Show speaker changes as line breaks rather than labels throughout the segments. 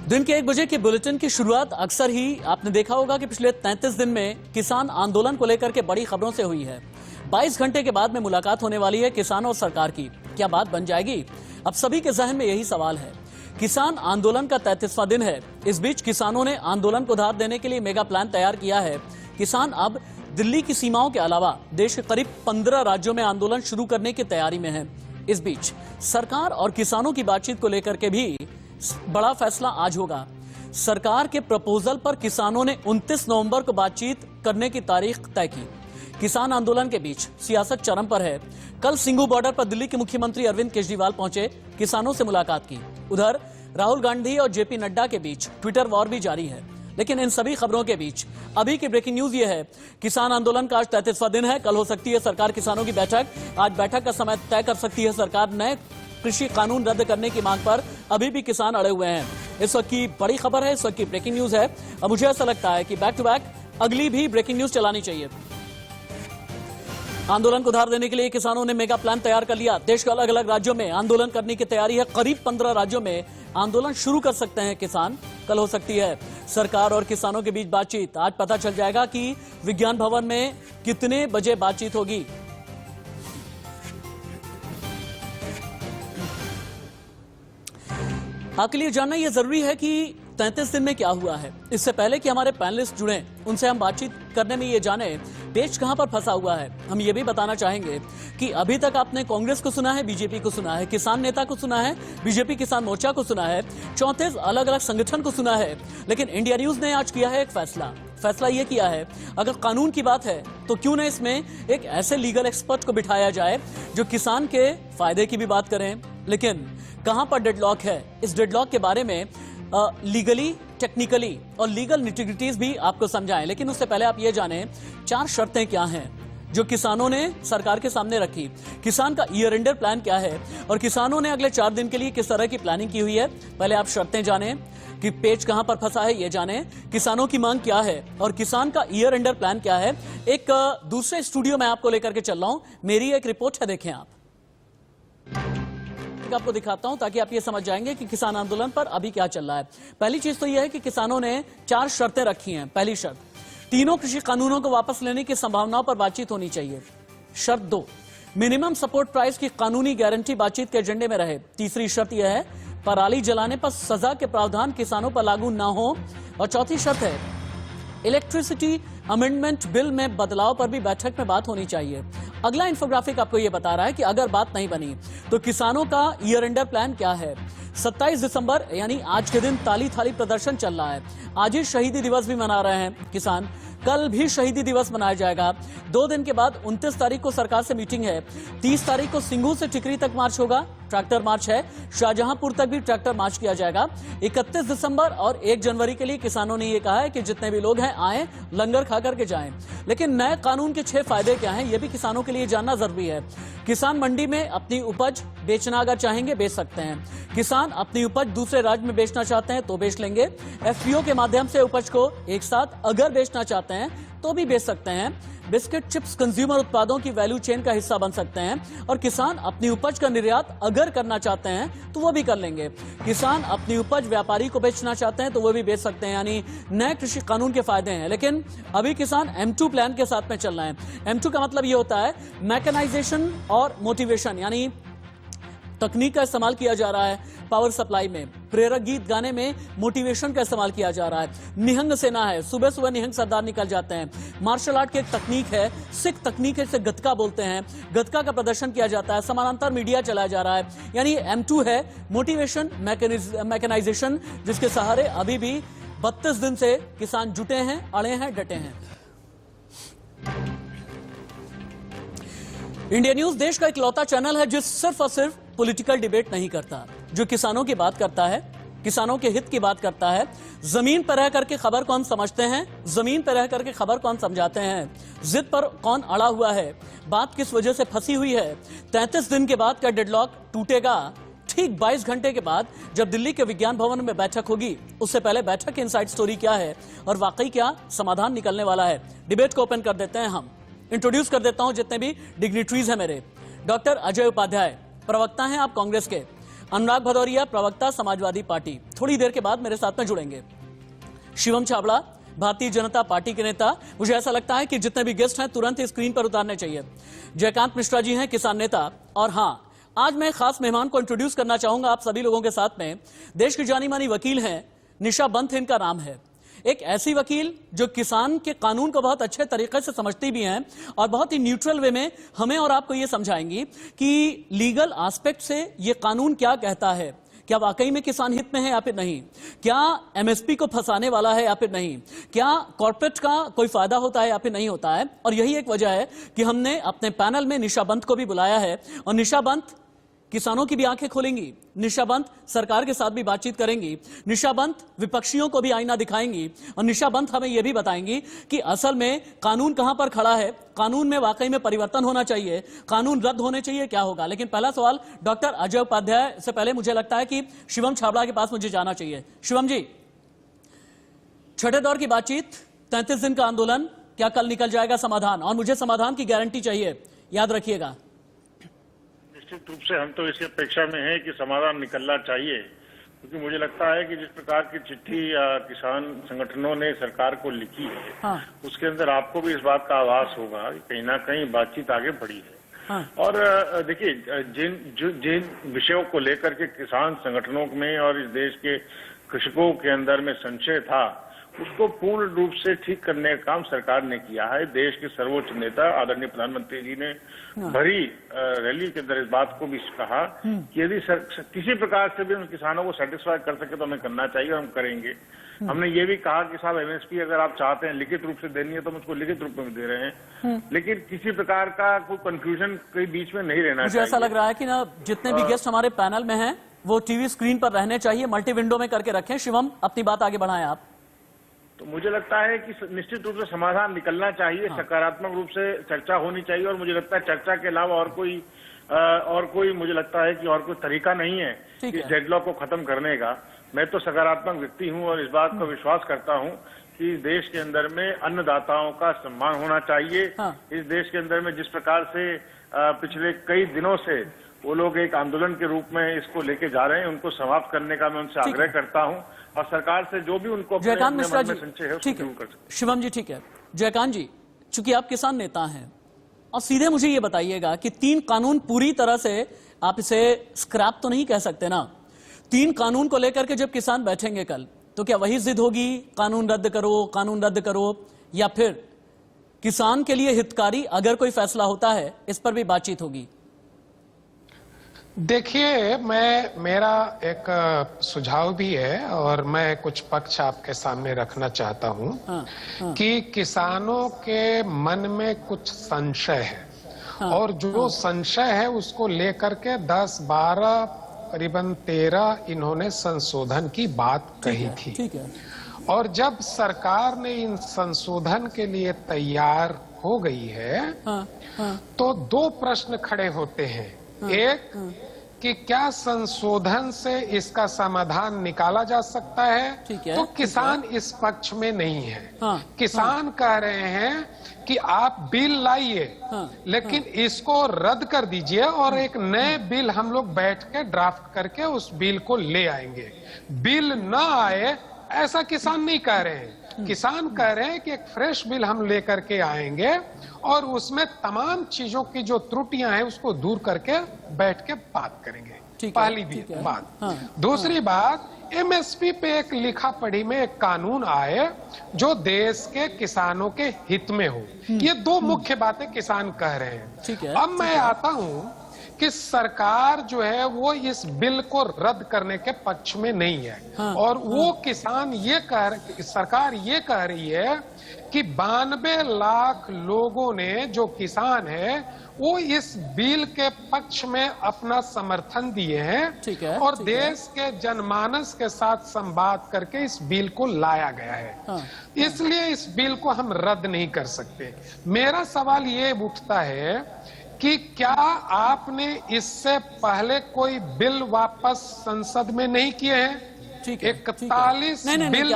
दिन के 1 बजे के बुलेटिन की शुरुआत अक्सर ही आपने देखा होगा कि पिछले 33 दिन में किसान आंदोलन को लेकर के बड़ी खबरों से हुई है। 22 घंटे के बाद में मुलाकात होने वाली है किसानों और सरकार की। क्या बात बन जाएगी? अब सभी के जहन में यही सवाल है। किसान आंदोलन का 33वां दिन है। इस बीच किसानों ने आंदोलन को धार देने के लिए मेगा प्लान तैयार किया है। किसान अब दिल्ली की सीमाओं के अलावा देश के करीब 15 राज्यों में आंदोलन शुरू करने की तैयारी में है। इस बीच सरकार और किसानों की बातचीत को लेकर के भी बड़ा फैसला आज होगा। सरकार के प्रपोजल पर किसानों ने 29 नवंबर को बातचीत करने की तारीख तय की। किसान आंदोलन के बीच सियासत चरम पर है। कल सिंघू बॉर्डर पर दिल्ली के मुख्यमंत्री अरविंद केजरीवाल पहुंचे, किसानों से मुलाकात की। उधर राहुल गांधी और जेपी नड्डा के बीच ट्विटर वॉर भी जारी है। लेकिन इन सभी खबरों के बीच अभी की ब्रेकिंग न्यूज ये है, किसान आंदोलन का आज 33वां दिन है। कल हो सकती है सरकार किसानों की बैठक। आज बैठक का समय तय कर सकती है सरकार। नए कृषि कानून रद्द करने की मांग पर अभी भी किसान अड़े हुए हैं। इस वक्त की बड़ी खबर है, इस वक्त की ब्रेकिंग न्यूज है। अब मुझे ऐसा लगता है कि बैक टू बैक अगली भी ब्रेकिंग न्यूज चलानी चाहिए। आंदोलन को धार देने के लिए किसानों ने मेगा प्लान तैयार कर लिया। देश के अलग अलग राज्यों में आंदोलन करने की तैयारी है। करीब 15 राज्यों में आंदोलन शुरू कर सकते हैं किसान। कल हो सकती है सरकार और किसानों के बीच बातचीत। आज पता चल जाएगा कि विज्ञान भवन में कितने बजे बातचीत होगी। आपके लिए जानना यह जरूरी है कि 33 दिन में क्या हुआ है। इससे पहले कि हमारे पैनलिस्ट जुड़े, उनसे हम बातचीत करने में ये जाने पेच कहां पर फंसा हुआ है। हम ये भी बताना चाहेंगे कि अभी तक आपने कांग्रेस को सुना है, बीजेपी को सुना है, किसान नेता को सुना है, बीजेपी किसान मोर्चा को सुना है, 34 अलग अलग संगठन को सुना है। लेकिन इंडिया न्यूज ने आज किया है एक फैसला यह किया है, अगर कानून की बात है तो क्यों न इसमें एक ऐसे लीगल एक्सपर्ट को बिठाया जाए जो किसान के फायदे की भी बात करें। लेकिन कहां पर डेडलॉक है, इस डेडलॉक के बारे में लीगली, टेक्निकली और लीगल निटिग्रिटीज भी आपको समझाएं। लेकिन उससे पहले आप ये जानें 4 शर्तें क्या हैं जो किसानों ने सरकार के सामने रखी। किसान का ईयर एंडर प्लान क्या है और किसानों ने अगले 4 दिन के लिए किस तरह की प्लानिंग की हुई है। पहले आप शर्तें जानें कि पेच कहां पर फंसा है, ये जानें किसानों की मांग क्या है और किसान का ईयर एंडर प्लान क्या है। एक दूसरे स्टूडियो में आपको लेकर के चल रहा हूं, मेरी एक रिपोर्ट है, देखें आप। आपको दिखाता हूं ताकि आप ये समझ जाएंगे कि किसान आंदोलन पर अभी क्या चल रहा है। पहली चीज तो यह है कि किसानों ने 4 शर्तें रखी हैं। पहली शर्त, तीनों कृषि कानूनों को वापस लेने की संभावनाओं पर बातचीत होनी चाहिए। शर्त 2, मिनिमम सपोर्ट प्राइस की कानूनी गारंटी बातचीत के एजेंडे में रहे। तीसरी शर्त यह है, पराली जलाने पर सजा के प्रावधान किसानों पर लागू ना हो। और चौथी शर्त है, इलेक्ट्रिसिटी अमेंडमेंट बिल में बदलाव पर भी बैठक में बात होनी चाहिए। अगला इंफोग्राफिक आपको यह बता रहा है कि अगर बात नहीं बनी तो किसानों का ईयर एंडर प्लान क्या है। 27 दिसंबर यानी आज के दिन ताली थाली प्रदर्शन चल रहा है। आज ही शहीदी दिवस भी मना रहे हैं किसान। कल भी शहीदी दिवस मनाया जाएगा। 2 दिन के बाद 29 तारीख को सरकार से मीटिंग है। 30 तारीख को सिंघू से टिकरी तक मार्च होगा, ट्रैक्टर मार्च है। शाहजहांपुर तक भी ट्रैक्टर मार्च किया जाएगा। 31 दिसंबर और 1 जनवरी के लिए किसानों ने यह कहा है कि जितने भी लोग हैं आए, लंगर खा करके जाएं। लेकिन नए कानून के 6 फायदे क्या हैं, यह भी किसानों के लिए जानना जरूरी है। किसान मंडी में अपनी उपज बेचना अगर चाहेंगे बेच सकते हैं। किसान अपनी उपज दूसरे राज्य में बेचना चाहते हैं तो बेच लेंगे। एफपीओ के माध्यम से उपज को एक साथ अगर बेचना चाहते हैं तो भी बेच सकते हैं। बिस्किट, चिप्स, कंज्यूमर उत्पादों की वैल्यू चेन का हिस्सा बन सकते हैं। और किसान अपनी उपज का निर्यात अगर करना चाहते हैं तो वो भी कर लेंगे। किसान अपनी उपज व्यापारी को बेचना चाहते हैं तो वो भी बेच सकते हैं। यानी नए कृषि कानून के फायदे हैं। लेकिन अभी किसान M2 प्लान के साथ में चल रहे हैं। M2 का मतलब ये होता है मैकेनाइजेशन और मोटिवेशन, यानी तकनीक का इस्तेमाल किया जा रहा है। पावर सप्लाई में, प्रेरक गीत गाने में मोटिवेशन का इस्तेमाल किया जा रहा है। निहंग सेना है, सुबह सुबह निहंग सरदार निकल जाते हैं। मार्शल आर्ट की एक तकनीक है, सिख तकनीक है, इसे गतका बोलते हैं। गतका का प्रदर्शन किया जाता है। समानांतर मीडिया चलाया जा रहा है। यानी M2 है मोटिवेशन, मैकेनाइजेशन, जिसके सहारे अभी भी 32 दिन से किसान जुटे हैं, अड़े हैं, डटे हैं। इंडिया न्यूज देश का इकलौता चैनल है जो सिर्फ और सिर्फ पॉलिटिकल डिबेट नहीं करता, जो किसानों की बात करता है, किसानों के हित की बात करता है। जमीन पर रह करके खबर को हम समझते हैं, जमीन पर रह करके खबर को हम समझाते हैं। जिद पर कौन अड़ा हुआ है, बात किस वजह से फंसी हुई है। 33 दिन के बाद का डेडलॉक टूटेगा ठीक 22 घंटे के बाद जब दिल्ली के विज्ञान भवन में बैठक होगी। उससे पहले बैठक की इनसाइड स्टोरी क्या है और वाकई क्या समाधान निकलने वाला है। डिबेट को ओपन कर देते हैं। हम इंट्रोड्यूस कर देता हूं जितने भी डिग्निटरीज हैं मेरे। डॉक्टर अजय उपाध्याय, प्रवक्ता हैं आप कांग्रेस के। अनुराग भदौरिया, प्रवक्ता समाजवादी पार्टी, थोड़ी देर के बाद मेरे साथ में जुड़ेंगे। शिवम छाबड़ा, भारतीय जनता पार्टी के नेता। मुझे ऐसा लगता है कि जितने भी गेस्ट हैं तुरंत स्क्रीन पर उतारने चाहिए। जयकांत मिश्रा जी हैं, किसान नेता। और हां, आज मैं खास मेहमान को इंट्रोड्यूस करना चाहूंगा आप सभी लोगों के साथ में। देश की जानी मानी वकील हैं, निशा बंथ इनका नाम है। एक ऐसी वकील जो किसान के कानून को बहुत अच्छे तरीके से समझती भी हैं और बहुत ही न्यूट्रल वे में हमें और आपको यह समझाएंगी कि लीगल एस्पेक्ट से यह कानून क्या कहता है, क्या वाकई में किसान हित में है या फिर नहीं, क्या एमएसपी को फंसाने वाला है या फिर नहीं, क्या कॉर्पोरेट का कोई फायदा होता है या फिर नहीं होता है। और यही एक वजह है कि हमने अपने पैनल में निशा बंथ को भी बुलाया है। और निशा बंथ किसानों की भी आंखें खोलेंगी, निशा बंथ सरकार के साथ भी बातचीत करेंगी, निशा बंथ विपक्षियों को भी आईना दिखाएंगी और निशा बंथ हमें यह भी बताएंगी कि असल में कानून कहां पर खड़ा है, कानून में वाकई में परिवर्तन होना चाहिए, कानून रद्द होने चाहिए, क्या होगा। लेकिन पहला सवाल डॉक्टर अजय उपाध्याय से पहले मुझे लगता है कि शिवम छाबड़ा के पास मुझे जाना चाहिए। शिवम जी, छठे दौर की बातचीत, 33 दिन का आंदोलन, क्या कल निकल जाएगा समाधान? और मुझे समाधान की गारंटी चाहिए, याद रखिएगा।
निश्चित रूप से हम तो इसी अपेक्षा में हैं कि समाधान निकलना चाहिए, क्योंकि मुझे लगता है कि जिस प्रकार की चिट्ठी किसान संगठनों ने सरकार को लिखी है, हाँ। उसके अंदर आपको भी इस बात का आभास होगा कि कहीं ना कहीं बातचीत आगे बढ़ी है। हाँ। और देखिए, जिन विषयों को लेकर के किसान संगठनों में और इस देश के कृषकों के अंदर में संशय था, उसको पूर्ण रूप से ठीक करने का काम सरकार ने किया है। देश के सर्वोच्च नेता आदरणीय प्रधानमंत्री जी ने भरी रैली के अंदर इस बात को भी कहा कि यदि किसी प्रकार से भी उन किसानों को सेटिस्फाई कर सके तो हमें करना चाहिए और हम करेंगे। हमने ये भी कहा कि साहब एमएसपी अगर आप चाहते हैं लिखित रूप से देनी है तो हम उसको लिखित रूप में दे रहे हैं, लेकिन किसी प्रकार का कोई कंफ्यूजन के बीच में नहीं रहना चाहिए।
मुझे ऐसा लग रहा है कि ना जितने भी गेस्ट हमारे पैनल में हैं वो टीवी स्क्रीन पर रहने चाहिए, मल्टी विंडो में करके रखें। शिवम, अपनी बात आगे बढ़ाएं आप।
तो मुझे लगता है कि निश्चित रूप से समाधान निकलना चाहिए, हाँ। सकारात्मक रूप से चर्चा होनी चाहिए और मुझे लगता है चर्चा के अलावा और कोई मुझे लगता है कि और कोई तरीका नहीं है इस डेडलॉक को खत्म करने का। मैं तो सकारात्मक व्यक्ति हूं और इस बात को विश्वास करता हूं कि देश के अंदर में अन्नदाताओं का सम्मान होना चाहिए। हाँ। इस देश के अंदर में जिस प्रकार से पिछले कई दिनों से वो लोग एक आंदोलन के रूप में इसको लेके जा रहे हैं, उनको समाप्त करने का मैं उनसे आग्रह करता हूं और सरकार से जो भी उनको
जयकांत मिश्रा जी, ठीक है, शिवम जी, ठीक है। जयकांत जी, चूंकि आप किसान नेता हैं और सीधे मुझे ये बताइएगा कि 3 कानून पूरी तरह से आप इसे स्क्रैप तो नहीं कह सकते ना। 3 कानून को लेकर के जब किसान बैठेंगे कल, तो क्या वही जिद होगी कानून रद्द करो, कानून रद्द करो, या फिर किसान के लिए हितकारी अगर कोई फैसला होता है इस पर भी बातचीत होगी?
देखिए, मेरा एक सुझाव भी है और मैं कुछ पक्ष आपके सामने रखना चाहता हूं। हाँ। कि किसानों के मन में कुछ संशय है। हाँ। और जो संशय है उसको लेकर के 10, 12, करीबन 13 इन्होंने संशोधन की बात कही थी। ठीक है। और जब सरकार ने इन संशोधन के लिए तैयार हो गई है, तो 2 प्रश्न खड़े होते हैं। एक कि क्या संशोधन से इसका समाधान निकाला जा सकता है, तो किसान इस पक्ष में नहीं है। किसान कह रहे हैं कि आप बिल लाइए, लेकिन इसको रद्द कर दीजिए और एक नए बिल हम लोग बैठ के ड्राफ्ट करके उस बिल को ले आएंगे। बिल ना आए ऐसा किसान नहीं कह रहे हैं। किसान कह रहे हैं कि एक फ्रेश बिल हम लेकर के आएंगे और उसमें तमाम चीजों की जो त्रुटियां हैं उसको दूर करके बैठ के बात करेंगे। पहली बात। हाँ। दूसरी बात, एमएसपी पे एक लिखा पढ़ी में एक कानून आए जो देश के किसानों के हित में हो। ये 2 मुख्य बातें किसान कह रहे हैं। अब मैं आता हूं कि सरकार जो है वो इस बिल को रद्द करने के पक्ष में नहीं है। हाँ। और वो किसान सरकार ये कह रही है कि 92 लाख लोगों ने, जो किसान है, वो इस बिल के पक्ष में अपना समर्थन दिए हैं और देश के जनमानस के साथ संवाद करके इस बिल को लाया गया है। हाँ। इसलिए इस बिल को हम रद्द नहीं कर सकते। मेरा सवाल ये उठता है कि क्या आपने इससे पहले कोई बिल वापस संसद में नहीं किए हैं? 41 बिल।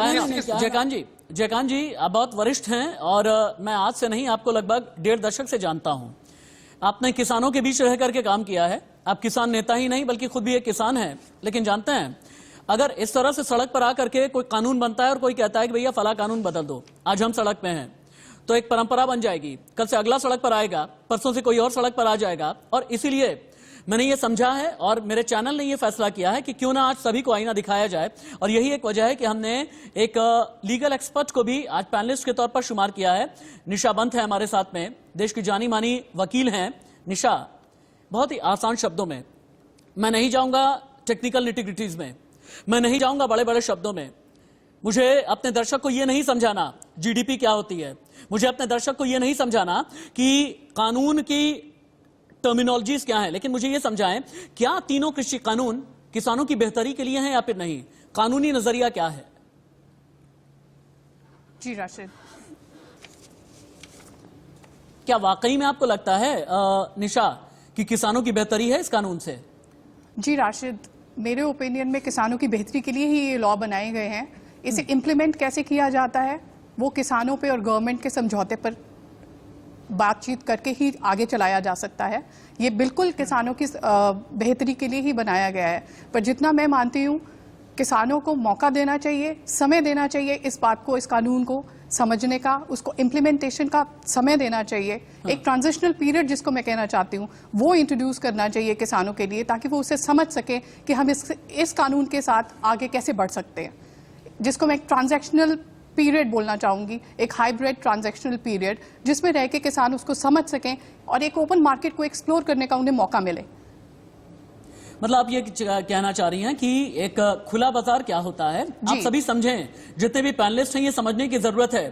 जयकांत जी, आप बहुत वरिष्ठ हैं और मैं आज से नहीं, आपको लगभग 1.5 दशक से जानता हूं। आपने किसानों के बीच रह करके काम किया है, आप किसान नेता ही नहीं बल्कि खुद भी एक किसान हैं, लेकिन जानते हैं अगर इस तरह से सड़क पर आकर के कोई कानून बनता है और कोई कहता है कि भैया फला कानून बदल दो, आज हम सड़क पे हैं, तो एक परंपरा बन जाएगी, कल से अगला सड़क पर आएगा, परसों से कोई और सड़क पर आ जाएगा। और इसीलिए मैंने ये समझा है और मेरे चैनल ने ये फैसला किया है कि क्यों ना आज सभी को आईना दिखाया जाए। और यही एक वजह है कि हमने एक लीगल एक्सपर्ट को भी आज पैनलिस्ट के तौर पर शुमार किया है। निशा बंत है हमारे साथ में, देश की जानी मानी वकील हैं। निशा, बहुत ही आसान शब्दों में, मैं नहीं जाऊंगा टेक्निकल निटिग्रिटीज में, मैं नहीं जाऊंगा बड़े बड़े शब्दों में, मुझे अपने दर्शक को यह नहीं समझाना जीडीपी क्या होती है, मुझे अपने दर्शक को यह नहीं समझाना कि कानून की टर्मिनोलॉजीज क्या है, लेकिन मुझे यह समझाएं क्या तीनों कृषि कानून किसानों की बेहतरी के लिए हैं या फिर नहीं, कानूनी नजरिया क्या है?
जी राशिद,
क्या वाकई में आपको लगता है निशा कि किसानों की बेहतरी है इस कानून से?
जी राशिद, मेरे ओपिनियन में किसानों की बेहतरी के लिए ही ये लॉ बनाए गए हैं। इसे इम्प्लीमेंट कैसे किया जाता है वो किसानों पे और गवर्नमेंट के समझौते पर बातचीत करके ही आगे चलाया जा सकता है। ये बिल्कुल किसानों की बेहतरी के लिए ही बनाया गया है, पर जितना मैं मानती हूँ किसानों को मौका देना चाहिए, समय देना चाहिए इस बात को, इस कानून को समझने का, उसको इम्प्लीमेंटेशन का समय देना चाहिए। एक ट्रांजिशनल पीरियड जिसको मैं कहना चाहती हूँ वो इंट्रोड्यूस करना चाहिए किसानों के लिए, ताकि वो उसे समझ सके कि हम इस कानून के साथ आगे कैसे बढ़ सकते हैं, जिसको मैं एक ट्रांजैक्शनल पीरियड बोलना चाहूंगी, एक हाइब्रिड ट्रांजैक्शनल पीरियड, जिसमें रह के किसान उसको समझ सकें और एक ओपन मार्केट को एक्सप्लोर करने का उन्हें मौका मिले।
मतलब आप ये कहना चाह रही हैं कि एक खुला बाजार क्या होता है आप सभी समझें, जितने भी पैनलिस्ट हैं ये समझने की जरूरत है।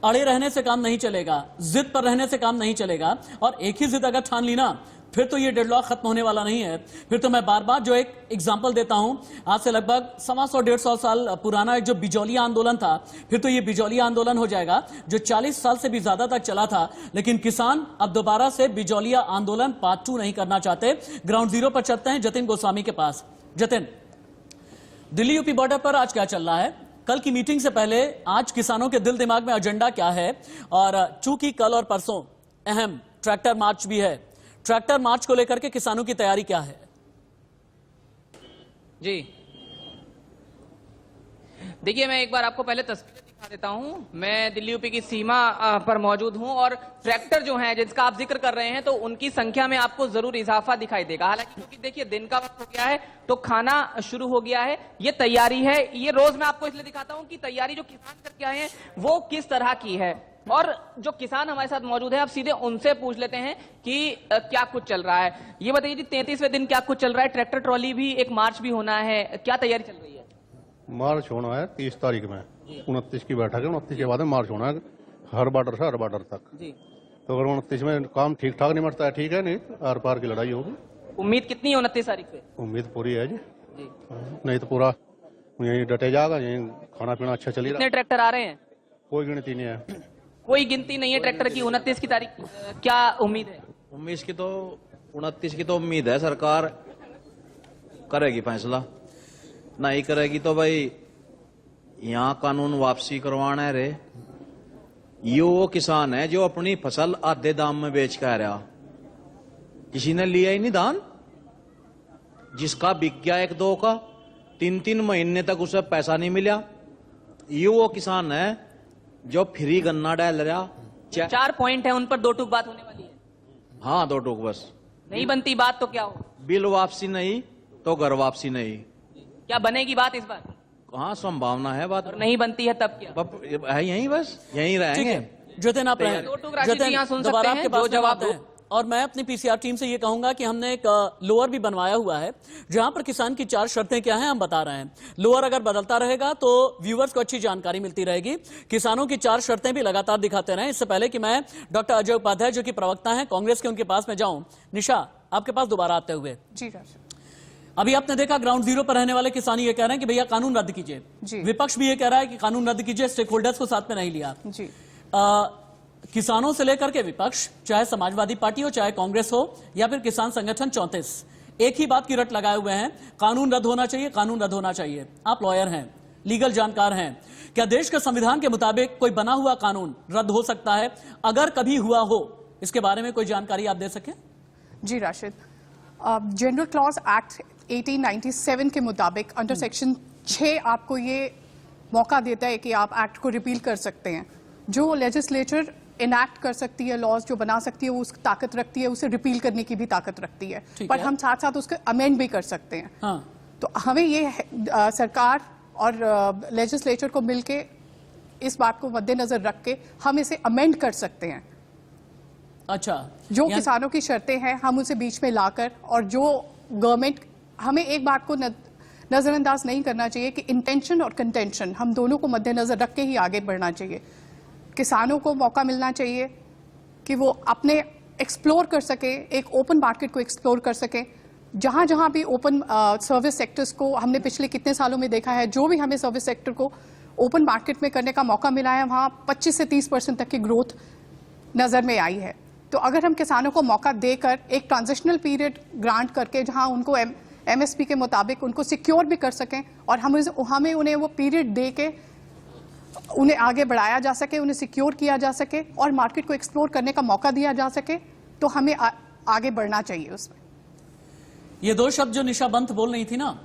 अड़े रहने से काम नहीं चलेगा, जिद पर रहने से काम नहीं चलेगा, और एक ही जिद अगर ठान ली ना फिर तो ये डेडलॉक खत्म होने वाला नहीं है। फिर तो मैं बार बार जो एक एग्जांपल देता हूं, आज से लगभग 125 साल पुराना एक जो बिजौलिया आंदोलन था, फिर तो ये बिजौलिया आंदोलन हो जाएगा जो 40 साल से भी ज्यादा तक चला था। लेकिन किसान अब दोबारा से बिजौलिया आंदोलन पार्ट 2 नहीं करना चाहते। ग्राउंड जीरो पर चलते हैं जतिन गोस्वामी के पास। जतिन, दिल्ली यूपी बॉर्डर पर आज क्या चल रहा है? कल की मीटिंग से पहले आज किसानों के दिल दिमाग में एजेंडा क्या है? और चूंकि कल और परसों अहम ट्रैक्टर मार्च भी है, ट्रैक्टर मार्च को लेकर के किसानों की तैयारी क्या है?
जी देखिए, मैं एक बार आपको पहले तस्वीरें दिखा देता हूं। मैं दिल्ली यूपी की सीमा पर मौजूद हूं और ट्रैक्टर जो हैं जिसका आप जिक्र कर रहे हैं तो उनकी संख्या में आपको जरूर इजाफा दिखाई देगा। हालांकि क्योंकि देखिए दिन का वक्त हो गया है तो खाना शुरू हो गया है, ये तैयारी है। ये रोज मैं आपको इसलिए दिखाता हूं कि तैयारी जो किसान करके आए हैं वो किस तरह की है। और जो किसान हमारे साथ मौजूद है, आप सीधे उनसे पूछ लेते हैं कि क्या कुछ चल रहा है। ये बताइए जी, 33वें दिन क्या कुछ चल रहा है? ट्रैक्टर ट्रॉली भी, एक मार्च भी होना है, क्या तैयारी चल रही है?
मार्च होना है 30 तारीख में, 29 की बैठक है, 29 के बाद में मार्च होना है हर बॉर्डर से हर बॉर्डर तक जी। तो अगर 29 में काम ठीक ठाक नहीं मरता है, ठीक है, नहीं आर पार की लड़ाई होगी।
उम्मीद कितनी है 29 तारीख पे?
उम्मीद पूरी है जी, नहीं तो पूरा यही डटे जाएगा, यही खाना पीना अच्छा चलेगा।
कितने ट्रैक्टर आ रहे हैं?
कोई गिनती नहीं है,
कोई गिनती नहीं है ट्रैक्टर की। 29 की तारीख क्या उम्मीद है?
29 की तो उम्मीद है, सरकार करेगी फैसला, नहीं करेगी तो भाई यहाँ कानून वापसी करवाना है रे। ये वो किसान है जो अपनी फसल आधे दाम में बेच के आ रहा, किसी ने लिया ही नहीं धान, जिसका बिक गया 1-2 का 3-3 महीने तक उसे पैसा नहीं मिला। ये वो किसान है जो फ्री गन्ना डाल रहा।
4 पॉइंट है, उन पर 2 टूक बात होने वाली है।
हाँ, 2 टूक बस।
नहीं बनती बात तो क्या हो?
बिल वापसी नहीं तो घर वापसी नहीं।
क्या बनेगी बात इस बार?
हाँ, संभावना है बात।
और नहीं बनती है तब क्या
है? यहीं बस यहीं रहेंगे।
जतिन, आप रहें।
जतिन, दोबारा आपके पास
जवाब है। और मैं अपनी पीसीआर टीम से ये कहूंगा कि हमने एक लोअर भी बनवाया हुआ है जहां पर किसान की 4 शर्तें क्या हैं हम बता रहे हैं। लोअर अगर बदलता रहेगा तो व्यूअर्स को अच्छी जानकारी मिलती रहेगी। किसानों की 4 शर्तें भी लगातार दिखाते रहें। इससे पहले कि मैं डॉक्टर अजय उपाध्याय जो कि प्रवक्ता हैं कांग्रेस के, उनके पास में जाऊं, निशा आपके पास दोबारा आते हुए,
जी
अभी आपने देखा ग्राउंड जीरो पर रहने वाले किसान ये कह रहे हैं कि भैया कानून रद्द कीजिए, विपक्ष भी ये कह रहा है कि कानून रद्द कीजिए, स्टेक होल्डर्स को साथ में नहीं लिया जी। किसानों से लेकर के विपक्ष, चाहे समाजवादी पार्टी हो, चाहे कांग्रेस हो, या फिर किसान संगठन 34, एक ही बात की रट लगाए हुए हैं, कानून रद्द होना चाहिए, कानून रद्द होना चाहिए। आप लॉयर हैं, लीगल जानकार हैं, क्या देश के संविधान के मुताबिक कोई बना हुआ कानून रद्द हो सकता है? अगर कभी हुआ हो, इसके बारे में कोई जानकारी आप दे सकें?
जी राशिद, जनरल क्लॉज एक्ट 1897 के मुताबिक अंडर सेक्शन 6 आपको ये मौका देता है कि आप एक्ट को रिपील कर सकते हैं। जो लेजिस्लेचर इनैक्ट कर सकती है, लॉज जो बना सकती है, वो उसकी ताकत रखती है, उसे रिपील करने की भी ताकत रखती है, पर हम साथ साथ उसको अमेंड भी कर सकते हैं। तो हमें ये सरकार और लेजिस्लेचर को मिलके इस बात को मद्देनजर रख के हम इसे अमेंड कर सकते हैं।
अच्छा,
जो किसानों की शर्तें हैं हम उसे बीच में लाकर, और जो गवर्नमेंट, हमें एक बात को नजरअंदाज नहीं करना चाहिए कि इंटेंशन और कंटेंशन हम दोनों को मद्देनजर रख के ही आगे बढ़ना चाहिए। किसानों को मौका मिलना चाहिए कि वो अपने एक्सप्लोर कर सके, एक ओपन मार्केट को एक्सप्लोर कर सके। जहां जहां भी ओपन सर्विस सेक्टर्स को हमने पिछले कितने सालों में देखा है, जो भी हमें सर्विस सेक्टर को ओपन मार्केट में करने का मौका मिला है, वहां 25 से 30% तक की ग्रोथ नजर में आई है। तो अगर हम किसानों को मौका देकर एक ट्रांजिशनल पीरियड ग्रांट करके जहां उनको एमएसपी के मुताबिक उनको सिक्योर भी कर सकें, और हमें उन्हें वो पीरियड दे के उन्हें आगे बढ़ाया जा सके, उन्हें सिक्योर किया जा सके और मार्केट को एक्सप्लोर करने का मौका दिया जा सके, तो हमें आगे बढ़ना चाहिए उसमें।
ये दो शब्द जो निशा बंत बोल रही थी ना,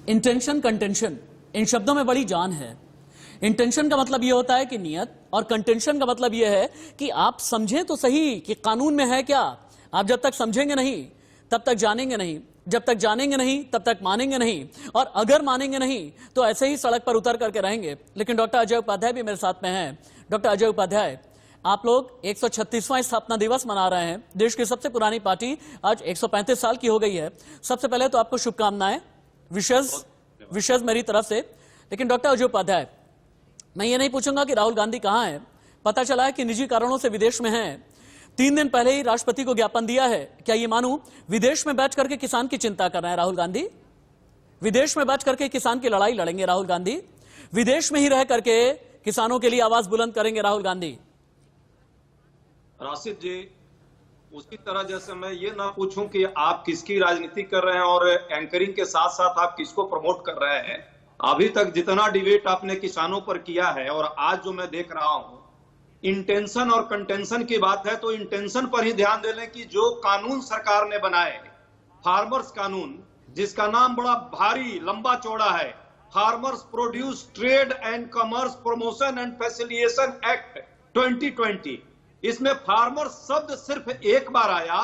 इंटेंशन, कंटेंशन, इन शब्दों में बड़ी जान है। इंटेंशन का मतलब यह होता है कि नियत, और कंटेंशन का मतलब यह है कि आप समझें तो सही कि कानून में है क्या। आप जब तक समझेंगे नहीं तब तक जानेंगे नहीं, जब तक जानेंगे नहीं तब तक मानेंगे नहीं, और अगर मानेंगे नहीं तो ऐसे ही सड़क पर उतर करके रहेंगे। लेकिन डॉक्टर अजय उपाध्याय भी मेरे साथ में हैं। डॉक्टर अजय उपाध्याय, आप लोग 136वां स्थापना दिवस मना रहे हैं। देश की सबसे पुरानी पार्टी आज 135 साल की हो गई है। सबसे पहले तो आपको शुभकामनाएं, विशेष मेरी तरफ से। लेकिन डॉक्टर अजय उपाध्याय, मैं ये नहीं पूछूंगा कि राहुल गांधी कहां है। पता चला है कि निजी कारणों से विदेश में हैं। 3 दिन पहले ही राष्ट्रपति को ज्ञापन दिया है। क्या ये मानूं, विदेश में बैठ करके किसान की चिंता कर रहे हैं राहुल गांधी? विदेश में बैठ करके किसान की लड़ाई लड़ेंगे राहुल गांधी? विदेश में ही रह करके किसानों के लिए आवाज बुलंद करेंगे राहुल गांधी?
राशिद जी, उसी तरह जैसे मैं ये ना पूछूं कि आप किसकी राजनीति कर रहे हैं और एंकरिंग के साथ साथ आप किसको प्रमोट कर रहे हैं। अभी तक जितना डिबेट आपने किसानों पर किया है और आज जो मैं देख रहा हूं, इंटेंशन और कंटेंशन की बात है, तो इंटेंशन पर ही ध्यान दे लें कि जो कानून सरकार ने बनाए, फार्मर्स कानून, जिसका नाम बड़ा भारी लंबा चौड़ा है, farmers produce trade and commerce promotion and facilitation act 2020, इसमें फार्मर्स शब्द सिर्फ एक बार आया,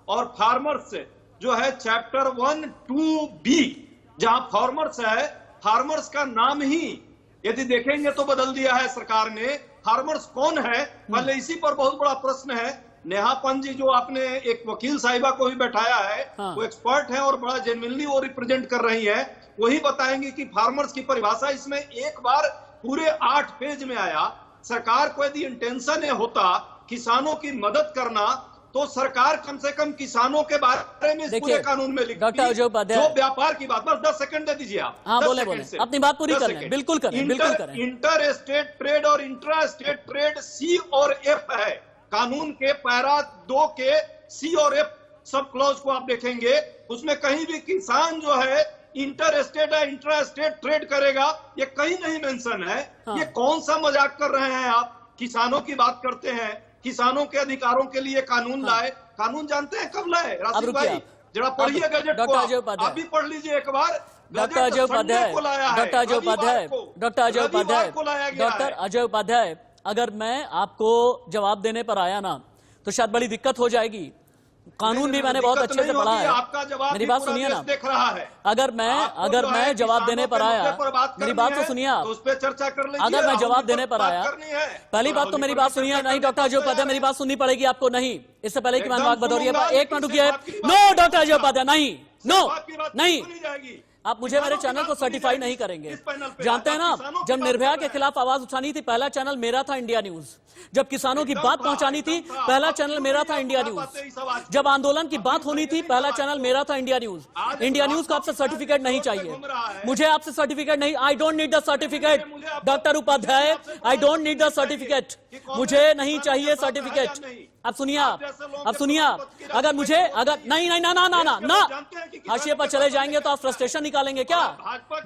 और फार्मर्स जो है चैप्टर 1(2)(b) जहां फार्मर्स है, फार्मर्स का नाम ही यदि देखेंगे तो बदल दिया है सरकार ने। फार्मर्स कौन है, पहले इसी पर बहुत बड़ा प्रश्न है। नेहापन जी, जो आपने एक वकील साहिबा को भी बैठाया है, वो एक्सपर्ट है और बड़ा जेन्युइनली वो रिप्रेजेंट कर रही है, वही बताएंगे कि फार्मर्स की परिभाषा इसमें एक बार पूरे 8 पेज में आया। सरकार को यदि इंटेंशन होता किसानों की मदद करना, तो सरकार कम से कम किसानों के बारे में इस पूरे कानून में लिखती।
डॉक्टर अजय उपाध्याय,
जो व्यापार की बात, बस 10 सेकंड दे दीजिए आप।
हाँ, बोले अपनी बात पूरी कर लें। बिल्कुल करें, बिल्कुल करें।
इंटर स्टेट ट्रेड और इंट्रा स्टेट ट्रेड C और F है। कानून के पैरा 2 के C और F सब क्लॉज को आप देखेंगे, उसमें कहीं भी किसान जो है इंटर स्टेट या इंट्रा स्टेट ट्रेड करेगा, ये कहीं नहीं मेंशन है। ये कौन सा मजाक कर रहे हैं आप? किसानों की बात करते हैं, किसानों के अधिकारों के लिए कानून लाए। कानून जानते हैं कब लाए राशिद भाई? जरा पढ़िए गजट को, आप भी पढ़ लीजिए एक बार।
Doctor Ajay Upadhyay, doctor Ajay Upadhyay, doctor Ajay Upadhyay, doctor Ajay Upadhyay, अगर मैं आपको जवाब देने पर आया ना तो शायद बड़ी दिक्कत हो जाएगी। कानून भी मैंने बहुत अच्छे से पढ़ा है।
आपका जवाब
मेरी बात सुनिए ना,
देख रहा है।
अगर मैं जवाब देने पर आया, मेरी बात तो सुनिए आप।
उस पर चर्चा कर लीजिए।
अगर मैं जवाब देने पर आया, पहली बात तो मेरी बात सुनिए। नहीं डॉक्टर अजय उपाध्याय, मेरी बात सुननी पड़ेगी आपको। नहीं, इससे पहले कि मैं बात बदौरिए, एक मिनट रुकिए। नो डॉक्टर अजय उपाध्याय, नहीं, नो, नहीं, आप मुझे मेरे चैनल को सर्टिफाई नहीं करेंगे। जानते हैं ना, जब निर्भया के खिलाफ आवाज उठानी थी, पहला चैनल मेरा था, इंडिया न्यूज। जब किसानों की बात पहुंचानी थी, पहला चैनल मेरा था, इंडिया न्यूज। जब आंदोलन की बात होनी थी, पहला चैनल मेरा था, इंडिया न्यूज। इंडिया न्यूज को आपसे सर्टिफिकेट नहीं चाहिए, मुझे आपसे सर्टिफिकेट नहीं। I don't need the certificate doctor Upadhyay, I don't need the certificate, मुझे नहीं चाहिए सर्टिफिकेट। अब सुनिए अब सुनिए अगर मुझे, अगर नहीं नहीं ना ना ना ना ना हाशिए पर चले जाएंगे तो आप फ्रस्ट्रेशन निकालेंगे क्या?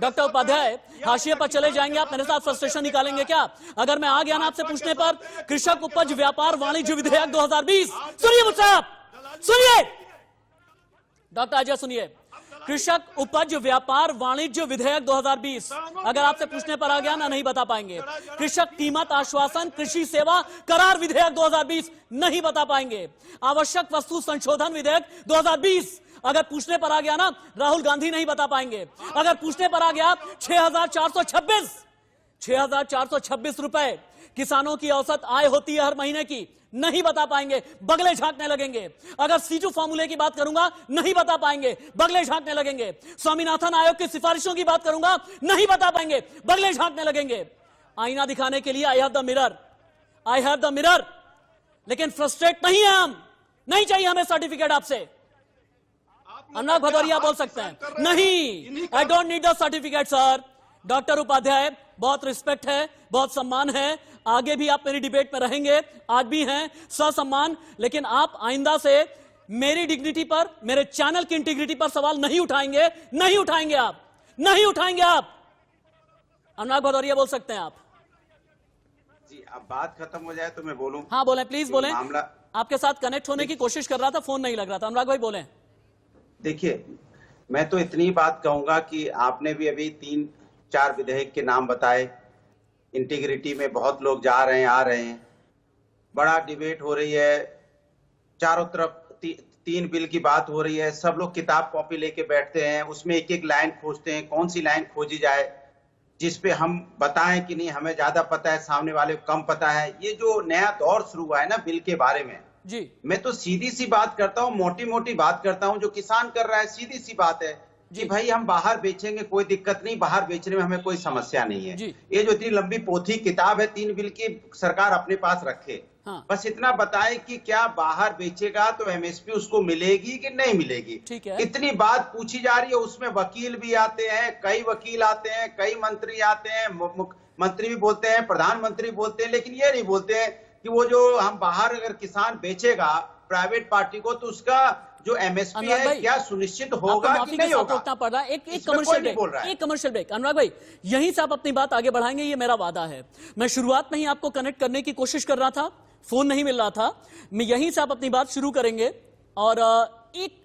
डॉक्टर उपाध्याय, हाशिए पर चले जाएंगे आप, मेरे साथ फ्रस्ट्रेशन निकालेंगे क्या? अगर मैं आ गया ना आपसे पूछने पर, कृषक उपज व्यापार वाणिज्य विधेयक 2020, सुनिए मुझसे आप, सुनिए, डॉक्टर अजय सुनिए, कृषक उपज व्यापार वाणिज्य विधेयक 2020 अगर आपसे पूछने पर आ गया ना, नहीं बता पाएंगे। कृषक कीमत आश्वासन कृषि सेवा करार विधेयक 2020 नहीं बता पाएंगे। आवश्यक वस्तु संशोधन विधेयक 2020 अगर पूछने पर आ गया ना, राहुल गांधी नहीं बता पाएंगे। अगर पूछने पर आ गया 6,426 रुपए किसानों की औसत आय होती है हर महीने की, नहीं बता पाएंगे, बगले झांकने लगेंगे। अगर C2 फॉर्मूले की बात करूंगा, नहीं बता पाएंगे, बगले झांकने लगेंगे। स्वामीनाथन आयोग की सिफारिशों की बात करूंगा, नहीं बता पाएंगे, बगले झांकने लगेंगे। आईना दिखाने के लिए आई हैव द मिरर, लेकिन फ्रस्ट्रेट नहीं है हम, नहीं चाहिए हमें सर्टिफिकेट आपसे। अनुराग भदौरिया बोल सकते हैं, नहीं, I don't need the certificate sir. Doctor Upadhyay, बहुत रिस्पेक्ट है, बहुत सम्मान है, आगे भी आप मेरी डिबेट में रहेंगे, आज भी हैं, ससम्मान, लेकिन आप आइंदा से मेरी डिग्निटी पर, मेरे चैनल की इंटीग्रिटी पर सवाल नहीं उठाएंगे, नहीं उठाएंगे आप, नहीं उठाएंगे आप। अनुराग भदौरिया बोल सकते हैं आप।
जी, अब बात खत्म हो जाए तो मैं बोलूं?
हाँ बोलें, प्लीज बोलें।
मामला
आपके साथ कनेक्ट होने की कोशिश कर रहा था, फोन नहीं लग रहा था। अनुराग भाई बोलें।
देखिए, मैं तो इतनी बात कहूंगा कि आपने भी अभी 3-4 विधेयक के नाम बताए। इंटीग्रिटी में बहुत लोग जा रहे हैं, आ रहे हैं, बड़ा डिबेट हो रही है, चारों तरफ 3 बिल की बात हो रही है, सब लोग किताब कॉपी लेके बैठते हैं, उसमें एक एक लाइन खोजते हैं, कौन सी लाइन खोजी जाए जिस पे हम बताएं कि नहीं हमें ज्यादा पता है, सामने वाले को कम पता है। ये जो नया दौर शुरू हुआ है ना बिल के बारे में
जी,
मैं तो सीधी सी बात करता हूँ, मोटी मोटी बात करता हूँ। जो किसान कर रहा है सीधी सी बात है कि भाई हम बाहर बेचेंगे, कोई दिक्कत नहीं, बाहर बेचने में हमें कोई समस्या नहीं है। ये जो इतनी लंबी पोथी किताब है 3 बिल की, सरकार अपने पास रखे। हाँ। बस इतना बताए कि क्या बाहर बेचेगा तो एमएसपी उसको मिलेगी कि नहीं मिलेगी।
ठीक है।
इतनी बात पूछी जा रही है, उसमें वकील भी आते हैं, कई वकील आते हैं, कई मंत्री आते हैं, मंत्री भी बोलते हैं, प्रधानमंत्री बोलते हैं, लेकिन ये नहीं बोलते हैं कि वो जो हम बाहर अगर किसान बेचेगा प्राइवेट पार्टी को तो उसका जो एमएसपी है क्या सुनिश्चित होगा कि नहीं होगा।
रोकना पड़ रहा है। एक कमर्शियल ब्रेक। अनुराग भाई, यहीं से आप अपनी बात आगे बढ़ाएंगे, ये मेरा वादा है। मैं शुरुआत में ही आपको कनेक्ट करने की कोशिश कर रहा था, फोन नहीं मिल रहा था। मैं यहीं से आप अपनी बात शुरू करेंगे और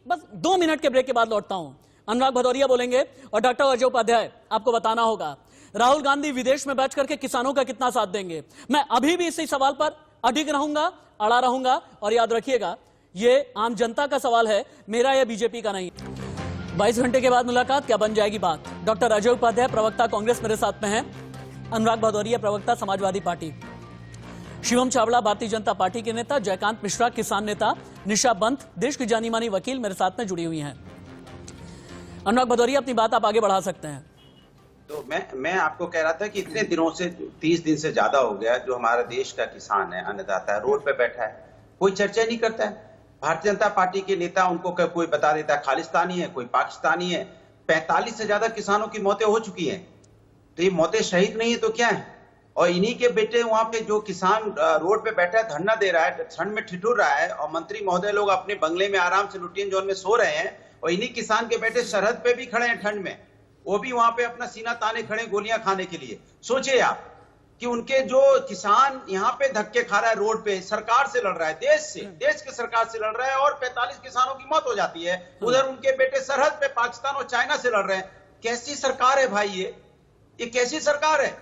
बस 2 मिनट के ब्रेक के बाद लौटता हूं। अनुराग भदौरिया बोलेंगे और डॉक्टर अजय उपाध्याय, आपको बताना होगा राहुल गांधी विदेश में बैठ करके किसानों का कितना साथ देंगे। मैं अभी भी इसी सवाल पर अडिग रहूंगा, अड़ा रहूंगा, और याद रखिएगा ये आम जनता का सवाल है, मेरा या बीजेपी का नहीं। 22 घंटे के बाद मुलाकात, क्या बन जाएगी बात। डॉक्टर अजय उपाध्याय प्रवक्ता कांग्रेस मेरे साथ में हैं, अनुराग भदौरिया प्रवक्ता समाजवादी पार्टी, शिवम चावड़ा भारतीय जनता पार्टी के नेता, जयकांत मिश्रा किसान नेता, निशा बंत देश की जानी मानी वकील मेरे साथ में जुड़ी हुई हैं। अनुराग भदौरिया, अपनी बात आप आगे बढ़ा सकते हैं।
तो मैं आपको कह रहा था कि इतने दिनों से 30 दिन से ज्यादा हो गया जो हमारा देश का किसान है, अन्नदाता है, रोड पे बैठा है, कोई चर्चा नहीं करता है। भारतीय जनता पार्टी के नेता उनको कोई बता देता है खालिस्तानी है, कोई पाकिस्तानी है। 45 से ज्यादा किसानों की मौतें हो चुकी हैं, तो ये मौतें शहीद नहीं है तो क्या है। और इन्हीं के बेटे वहां पे जो किसान रोड पे बैठा है, धरना दे रहा है, ठंड में ठिठुर रहा है, और मंत्री महोदय लोग अपने बंगले में आराम से लुटियन जोन में सो रहे हैं, और इन्हीं किसान के बेटे सरहद पे भी खड़े हैं ठंड में, वो भी वहां पे अपना सीना ताने खड़े गोलियां खाने के लिए। सोचिए आप कि उनके जो किसान यहाँ पे धक्के खा रहा है रोड पे, सरकार से लड़ रहा है, देश के सरकार से लड़ रहा है, और 45 किसानों की मौत हो जाती है। उधर उनके बेटे सरहद पे पाकिस्तान और चाइना से लड़ रहे हैं। कैसी सरकार है भाई ये कैसी सरकार है।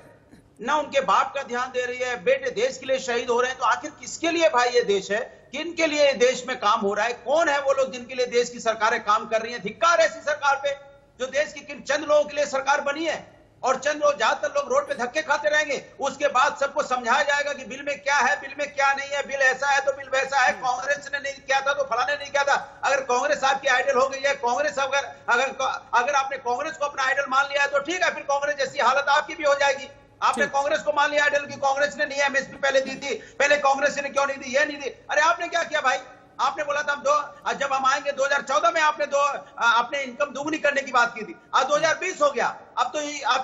ना उनके बाप का ध्यान दे रही है, बेटे देश के लिए शहीद हो रहे हैं। तो आखिर किसके लिए भाई ये देश है, किन के लिए देश में काम हो रहा है, कौन है वो लोग जिनके लिए देश की सरकारें काम कर रही हैं। धिक्कार ऐसी सरकार पे जो देश की किन चंद लोगों के लिए सरकार बनी है, और चंद लोग ज्यादातर लोग रोड पे धक्के खाते रहेंगे। उसके बाद सबको समझाया जाएगा कि बिल में क्या है, बिल में क्या नहीं है, बिल ऐसा है तो बिल वैसा है, कांग्रेस ने नहीं किया था तो फलाने नहीं किया था। अगर कांग्रेस आपकी आइडल हो गई है, कांग्रेस अगर आपने कांग्रेस को अपना आइडल मान लिया है तो ठीक है, फिर कांग्रेस जैसी हालत आपकी भी हो जाएगी। आपने कांग्रेस को मान लिया आइडल की, कांग्रेस ने नहीं एमएसपी पहले दी थी, पहले कांग्रेस ने क्यों नहीं दी, ये नहीं दी। अरे आपने क्या किया भाई, आपने बोला था जब हम आएंगे 2014 में आपने इनकम दुगनी करने की बात की थी। आज 2020 हो गया, अब तो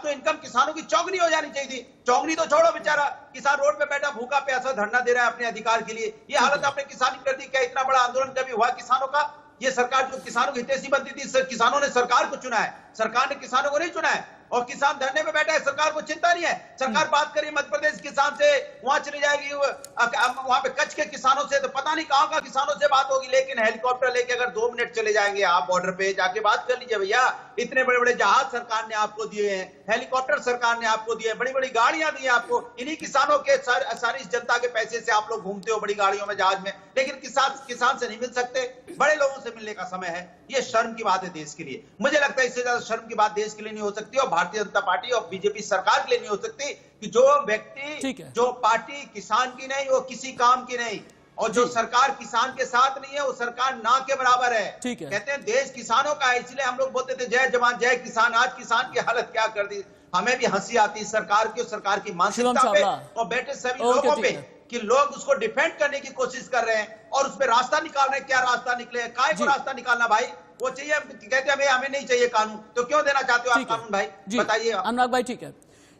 इनकम किसानों की चौगुनी हो जानी चाहिए थी। चौगुनी तो छोड़ो, बेचारा किसान रोड पे बैठा भूखा प्यासा धरना दे रहा है अपने अधिकार के लिए। ये हालत आपने किसानी कर दी। क्या इतना बड़ा आंदोलन कभी हुआ किसानों का। ये सरकार जो किसानों की हितैषी बनती थी, किसानों ने सरकार को चुना है, सरकार ने किसानों को नहीं चुना है। और किसान धरने पे बैठा है, सरकार को चिंता नहीं है। सरकार बात करी मध्य प्रदेश किसान से, वहां चली जाएगी, वहां पे कच्छ के किसानों से, तो पता नहीं कहां किसानों से बात होगी। लेकिन हेलीकॉप्टर लेके अगर 2 मिनट चले जाएंगे आप बॉर्डर पे, जाके बात कर लीजिए भैया। इतने बड़े बड़े जहाज सरकार ने आपको दिए हैं, हेलीकॉप्टर सरकार ने आपको दिए हैं, बड़ी बड़ी गाड़ियां दी हैं आपको। इन्हीं किसानों के सारी जनता के पैसे से आप लोग घूमते हो बड़ी गाड़ियों में, जहाज में, लेकिन किसान से नहीं मिल सकते। बड़े लोगों से मिलने का समय है। ये शर्म की बात है देश के लिए। मुझे लगता है इससे ज्यादा शर्म की बात देश के लिए नहीं हो सकती, और भारतीय जनता पार्टी और बीजेपी सरकार के लिए नहीं हो सकती कि जो व्यक्ति, जो पार्टी किसान की नहीं, वो किसी काम की नहीं, और जो सरकार किसान के साथ नहीं है, वो सरकार ना के बराबर है। कहते हैं देश किसानों का है, इसलिए हम लोग बोलते थे जय जवान जय किसान। आज किसान की हालत क्या कर दी। हमें भी हंसी आती है सरकार की और सरकार की मानसिकता पे और बैठे सभी लोगों पे कि लोग उसको डिफेंड करने की कोशिश कर रहे हैं और उसमें रास्ता निकाल रहे हैं। क्या रास्ता निकले, काय को रास्ता निकालना भाई, वो चाहिए, कहते हैं हमें नहीं चाहिए कानून, तो क्यों देना चाहते हो आप कानून भाई, बताइए।
अनुराग भाई ठीक है,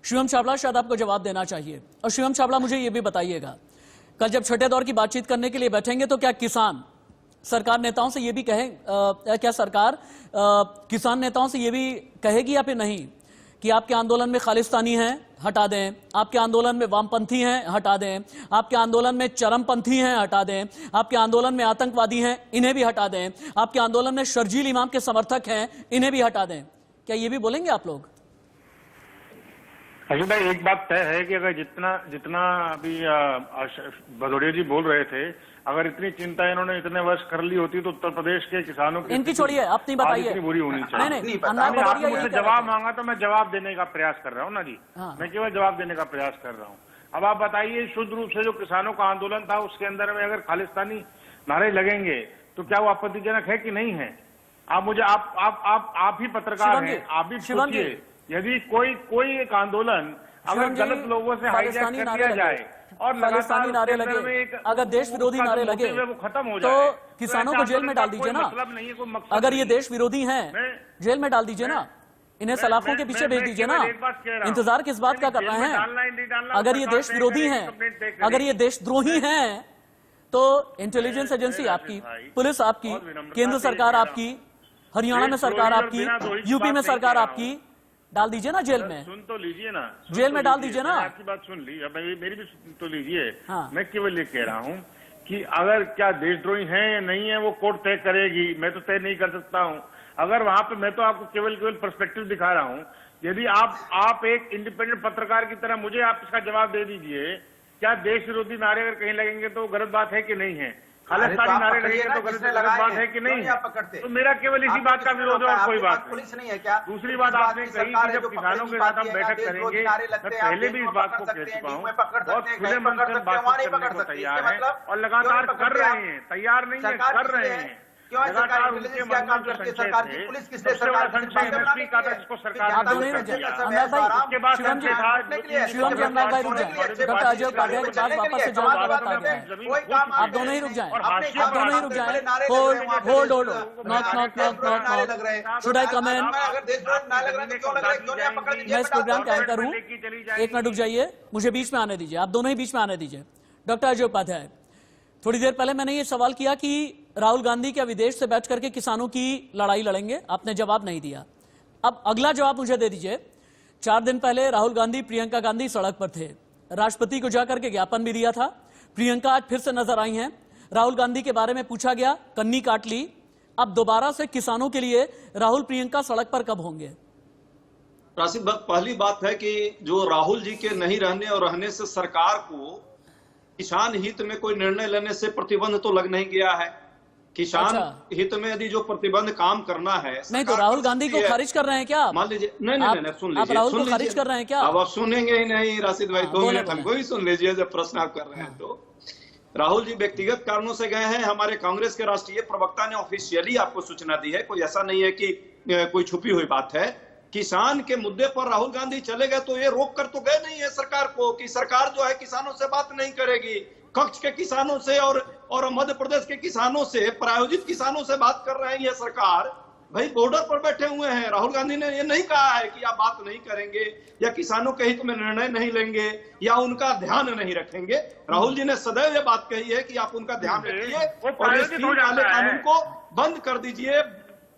शिवम छाबड़ा शायद आपको जवाब देना चाहिए। और शिवम छाबड़ा मुझे ये भी बताइएगा, कल जब छठे दौर की बातचीत करने के लिए बैठेंगे तो क्या किसान सरकार नेताओं से ये भी कहे, क्या सरकार किसान नेताओं से ये भी कहेगी या फिर नहीं कि आपके आंदोलन में खालिस्तानी हैं, हटा दें, आपके आंदोलन में वामपंथी हैं, हटा दें, आपके आंदोलन में चरमपंथी हैं, हटा दें, आपके आंदोलन में आतंकवादी हैं, इन्हें भी हटा दें, आपके आंदोलन में शर्जील इमाम के समर्थक हैं, इन्हें भी हटा दें? क्या ये भी बोलेंगे आप लोग?
अजय भाई, एक बात तय है कि अगर जितना अभी भदौरिया जी बोल रहे थे, अगर इतनी चिंता इन्होंने इतने वर्ष कर ली होती तो उत्तर प्रदेश के किसानों की
इनकी छोड़िए, अपनी बताइए।
इतनी बुरी होनी चाहिए।
नहीं,
आपने मुझसे जवाब मांगा तो मैं जवाब देने का प्रयास कर रहा हूँ ना जी। मैं केवल जवाब देने का प्रयास कर रहा हूँ। अब आप बताइए, शुद्ध रूप से जो किसानों का आंदोलन था उसके अंदर में अगर खालिस्तानी नारे लगेंगे तो क्या वो आपत्तिजनक है कि नहीं है? आप मुझे आप ही पत्रकार हैं, आप भी सोचिए, यदि कोई एक आंदोलन अगर गलत लोगों से हाईजैक कर दिया जाए और
खालिस्तानी नारे लगे, अगर देश विरोधी नारे लगे
वो खत्म हो
तो
जाए,
किसानों को जेल में डाल दीजिए ना। अगर ये देश विरोधी हैं, जेल में डाल दीजिए ना, इन्हें सलाखों के पीछे भेज दीजिए ना। इंतजार किस बात का कर रहे हैं? अगर ये देश विरोधी हैं, अगर ये देशद्रोही हैं, तो इंटेलिजेंस एजेंसी आपकी, पुलिस आपकी, केंद्र सरकार आपकी, हरियाणा में सरकार आपकी, यूपी में सरकार आपकी, डाल दीजिए ना जेल में।
सुन तो लीजिए ना,
जेल में डाल दीजिए ना।
आपकी बात सुन ली, अब मेरी भी सुन तो लीजिए। मैं केवल ये कह रहा हूँ कि अगर क्या देशद्रोही है या नहीं है वो कोर्ट तय करेगी, मैं तो तय नहीं कर सकता हूँ। अगर वहां पे मैं तो आपको केवल पर्सपेक्टिव दिखा रहा हूँ। यदि आप एक इंडिपेंडेंट पत्रकार की तरह मुझे आप इसका जवाब दे दीजिए, क्या देश विरोधी नारे अगर कहीं लगेंगे तो गलत बात है कि नहीं है? खालिस्तानी नारे लगेंगे तो गलत बात है कि नहीं है? तो मेरा केवल इसी बात का विरोध है और कोई बात
पुलिस नहीं है क्या?
दूसरी बात आपने कही कि जब किसानों के साथ हम बैठक करेंगे, मैं पहले भी इस बात को कह चुका हूँ, बहुत खुले मन से बातचीत करने को तैयार है और लगातार कर रहे हैं, तैयार नहीं है, कर रहे हैं। लगातार उनके मन में जो संशय थे, सबसे बड़ा संशय एमएसपी का था जिसको सरकार ने उसके बाद संशय था।
डॉक्टर अजय उपाध्याय के बाद वापस से जवाब आ गया। आप दोनों ही रुक जाएं, आप दोनों ही रुक जाएं। होल्ड शुड आई कम इन? मैं इस प्रोग्राम का एंकर हूं, एक मिनट रुक जाइए, मुझे बीच में आने दीजिए, आप दोनों ही बीच में आने दीजिए। डॉक्टर अजय उपाध्याय, थोड़ी देर पहले मैंने ये सवाल किया कि राहुल गांधी क्या विदेश से बैठ करके किसानों की लड़ाई लड़ेंगे? आपने जवाब नहीं दिया। अब अगला जवाब मुझे दे दीजिए। 4 दिन पहले राहुल गांधी, प्रियंका गांधी सड़क पर थे, राष्ट्रपति को जाकर के ज्ञापन भी दिया था। प्रियंका आज फिर से नजर आई हैं, राहुल गांधी के बारे में पूछा गया, कन्नी काट ली। अब दोबारा से किसानों के लिए राहुल प्रियंका सड़क पर कब होंगे?
राशिद, पहली बात है कि जो राहुल जी के नहीं रहने और रहने से सरकार को किसान हित में कोई निर्णय लेने से प्रतिबंध तो लग नहीं गया है। किसान हित में यदि जो प्रतिबंध काम करना है,
नहीं तो राहुल गांधी को खारिज कर रहे हैं क्या?
मान लीजिए, नहीं सुन लीजिए,
आप राहुल को खारिज कर रहे हैं क्या?
अब आप सुनेंगे ही नहीं राशिद भाई, 2 मिनट हमको ही सुन लीजिए जब प्रश्न आप कर रहे हैं। तो राहुल जी व्यक्तिगत कारणों से गए हैं। हमारे कांग्रेस के राष्ट्रीय प्रवक्ता ने ऑफिशियली आपको सूचना दी है, कोई ऐसा नहीं है कि कोई छुपी हुई बात है। किसान के मुद्दे पर राहुल गांधी चले गए तो ये रोक कर तो गए नहीं है सरकार को कि सरकार जो है किसानों से बात नहीं करेगी। कच्छ के किसानों से और मध्य प्रदेश के किसानों से, प्रायोजित किसानों से बात कर रहे हैं ये सरकार। भाई बॉर्डर पर बैठे हुए हैं, राहुल गांधी ने ये नहीं कहा है कि आप बात नहीं करेंगे या किसानों के हित में निर्णय नहीं लेंगे या उनका ध्यान नहीं रखेंगे। राहुल जी ने सदैव ये बात कही है कि आप उनका ध्यान रखिए और इस काले कानून को बंद कर दीजिए।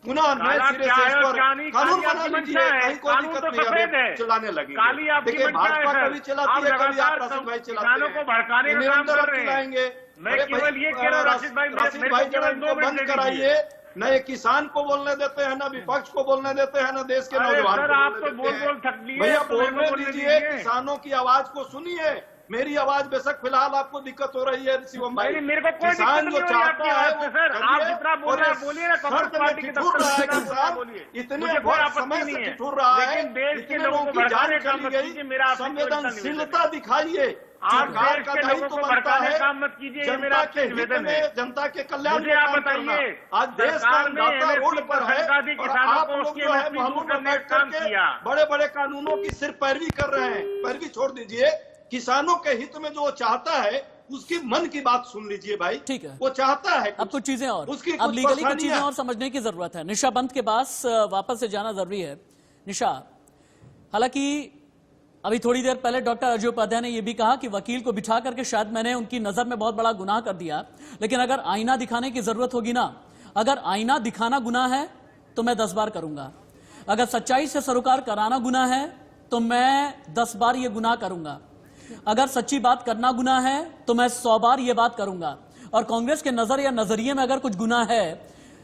पुनः नए
काला
सिरे
क्या
से
है
इस
और
पर
क्या नहीं,
कानून
काली
बना
आपकी
लीजिए,
मंशा है।
कहीं कोई
कानून
दिक्कत
तो
नहीं
सफेद
है,
है।
चलाने लगे।
काली आपकी
देखिए
मंशा
भाजपा
है,
कभी
सर।
चलाती
आप
है, कभी
लगातार
आप राशिद भाई चलाते
किसानों को भड़काने का काम
निरंतर
कर रहे हैं।
चलाएंगे।
मैं
अरे
केवल
भाई,
ये कह रहा हूँ राशिद भाई,
राशिद
मेरे
भाई
को
जरा
केवल 2
इनको
मिनट
बंद
दे
कराइए। न ये किसान को बोलने देते हैं, न विपक्ष को बोलने देते हैं, न देश के
अरे
नौजवान
सर,
को
आप
बोलने
तो
देते हैं।
बोल थक लिए,
भैया
तो मेरे को
बोलने
बोलने
दीजिए,
दीजिए।
किसानों की आवाज को सुनिए। मेरी आवाज बेशक फिलहाल आपको दिक्कत हो रही है शिवम भाई,
नहीं, मेरे को कोई
किसान
दिक्कत
जो
नहीं हो रही
चाहता
आपकी
है
आवाज
वो
से, सर।
करिए।
आप जितना बोल रहे हैं, बोलिए ना, कांग्रेस
शर्त में
पार्टी की
ठिठुर
दफ्तर
रहा है
में आप
किसान,
बोलिए।
इतने
मुझे कोई
बहुत
आपत्ति
समय
नहीं
से
है।
ठिठुर रहा है,
लेकिन देश के
इतने
लोगों
लोगों
को
की
भड़काने
जान
का
चली
मत
गई।
कीजिए, मेरा आपसे निवेदन है।
संवेदनशीलता दिखाइए।
आप
सरकार
देश
का
के लोगों
दायित्व
को
बनता
भड़काने
है
का मत कीजिए, ये मेरा
जनता
आपसे
के हित
निवेदन है।
में, जनता के कल्याण
मुझे
में
आप
काम
बताइए,
करना। आज देश का
सरकार ने
अन्नदाता
MSP
रोड पर है
पर दी
और
किसानों
आप
को
लोग
उसकी
जो है
MSP
महलों
दूर
में
करने
बैठ
का काम
करके
किया।
बड़े बड़े कानूनों की सिर्फ पैरवी कर रहे हैं। पैरवी छोड़ दीजिए, किसानों के हित में जो वो चाहता है उसकी मन की बात सुन लीजिए भाई।
ठीक है,
वो चाहता है
अब कुछ चीजें और,
उसकी
अब
कुछ
लीगली कुछ
परेशानियां
चीजें और समझने की जरूरत है। निशा बंद के पास वापस से जाना जरूरी है। निशा, हालांकि अभी थोड़ी देर पहले डॉक्टर अजय उपाध्याय ने यह भी कहा कि वकील को बिठा करके शायद मैंने उनकी नजर में बहुत बड़ा गुनाह कर दिया, लेकिन अगर आईना दिखाने की जरूरत होगी ना, अगर आईना दिखाना गुनाह है तो मैं 10 बार करूंगा, अगर सच्चाई से सरोकार कराना गुनाह है तो मैं 10 बार यह गुनाह करूंगा, अगर सच्ची बात करना गुनाह है तो मैं 100 बार यह बात करूंगा। और कांग्रेस के नजर या नजरिए में अगर कुछ गुनाह है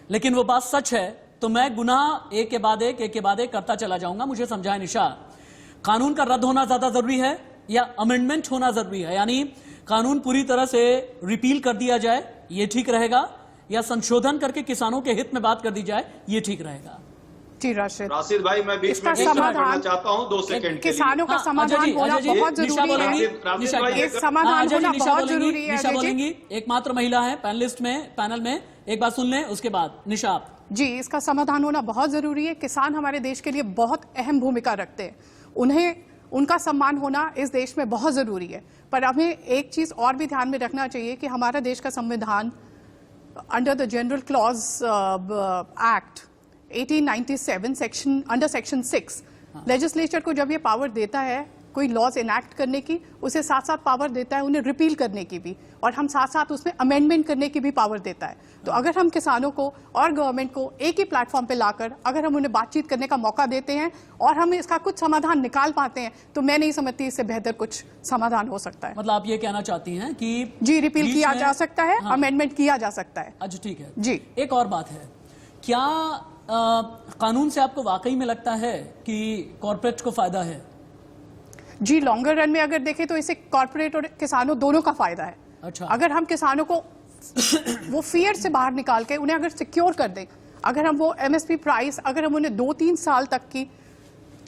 लेकिन वो बात सच है तो मैं गुनाह एक के बाद एक करता चला जाऊंगा। मुझे समझाए निशा, कानून का रद्द होना ज्यादा जरूरी है या अमेंडमेंट होना जरूरी है, यानी कानून पूरी तरह से रिपील कर दिया जाए ये ठीक रहेगा या संशोधन करके किसानों के हित में बात कर दी जाए ये ठीक रहेगा?
जी राशिद
भाई, मैं बीच में करना चाहता हूँ 2 सेकंड के लिए।
किसानों का समाधान होना बहुत जरूरी है। ये समाधान होना बहुत जरूरी है।
निशा बोलेंगी, एकमात्र महिला है पैनलिस्ट में, पैनल में, एक बात सुन लें उसके बाद निशा आप।
जी, इसका समाधान होना बहुत जरूरी है। किसान हमारे देश के लिए बहुत अहम भूमिका रखते हैं, उन्हें उनका सम्मान होना इस देश में बहुत जरूरी है। पर हमें एक चीज और भी ध्यान में रखना चाहिए कि हमारा देश का संविधान under the general clause act 1897 under section 6 legislature को जब ये पावर देता है कोई लॉज इनैक्ट करने की, उसे साथ साथ पावर देता है उन्हें रिपील करने की भी, और हम साथ साथ उसमें अमेंडमेंट करने की भी पावर देता है। तो अगर हम किसानों को और गवर्नमेंट को एक ही प्लेटफॉर्म पे लाकर अगर हम उन्हें बातचीत करने का मौका देते हैं और हम इसका कुछ समाधान निकाल पाते हैं तो मैं नहीं समझती इससे बेहतर कुछ समाधान हो सकता है।
मतलब आप ये कहना चाहती हैं कि
जी, रिपील किया जा सकता है, अमेंडमेंट किया जा सकता है।
अच्छा ठीक है
जी।
एक और बात है, क्या कानून से आपको वाकई में लगता है कि कॉर्पोरेट को फायदा है?
जी, लॉन्गर रन में अगर देखें तो इससे कॉर्पोरेट और किसानों दोनों का फायदा है।
अच्छा।
अगर हम किसानों को वो फियर से बाहर निकाल के उन्हें अगर सिक्योर कर दें, अगर हम वो एमएसपी प्राइस, अगर हम उन्हें 2-3 साल तक की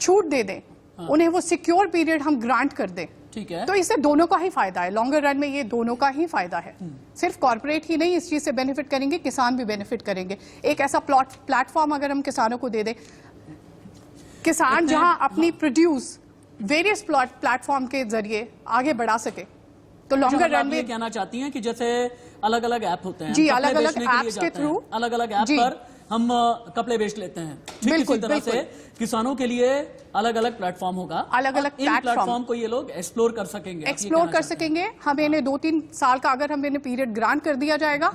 छूट दे दें, उन्हें वो सिक्योर पीरियड हम ग्रांट कर दें,
ठीक है,
तो इससे दोनों का ही फायदा है। लॉन्गर रन में ये दोनों का ही फायदा है। सिर्फ कॉर्पोरेट ही नहीं इस चीज से बेनिफिट करेंगे, किसान भी बेनिफिट करेंगे। एक ऐसा प्लेटफॉर्म अगर हम किसानों को दे दें, किसान जहां अपनी प्रोड्यूस वेरियस प्लेटफॉर्म के जरिए आगे बढ़ा सके, तो लॉन्गर रन में
कहना चाहती हैं कि जैसे अलग अलग ऐप होते हैं
जी, अलग अलग ऐप्स के थ्रू
अलग अलग ऐप पर हम कपड़े बेच लेते हैं, ठीक इसी तरह से किसानों के लिए अलग अलग प्लेटफॉर्म होगा,
अलग अलग
प्लेटफॉर्म को ये लोग एक्सप्लोर कर सकेंगे,
हमें इन्हें 2-3 साल का अगर हम इन्हें पीरियड ग्रांट कर दिया जाएगा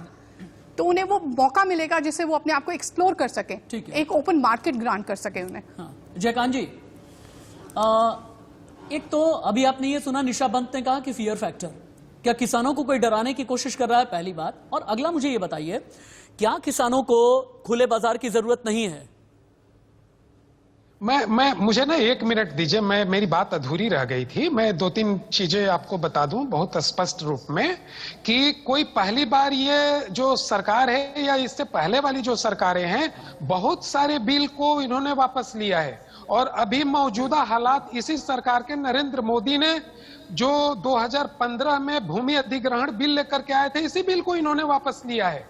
तो उन्हें वो मौका मिलेगा जिससे वो अपने आप को एक्सप्लोर कर सके, एक ओपन मार्केट ग्रांट कर सके उन्हें।
जयकांत जी, एक तो अभी आपने ये सुना निशा बंत ने कहा कि फियर फैक्टर, क्या किसानों को कोई डराने की कोशिश कर रहा है? पहली बात। और अगला मुझे ये बताइए, क्या किसानों को खुले बाजार की जरूरत नहीं है?
मुझे ना 1 मिनट दीजिए, मेरी बात अधूरी रह गई थी। मैं 2-3 चीजें आपको बता दूं बहुत स्पष्ट रूप में कि कोई पहली बार ये जो सरकार है या इससे पहले वाली जो सरकारें हैं, बहुत सारे बिल को इन्होंने वापस लिया है। और अभी मौजूदा हालात, इसी सरकार के नरेंद्र मोदी ने जो 2015 में भूमि अधिग्रहण बिल लेकर के आए थे, इसी बिल को इन्होंने वापस लिया है।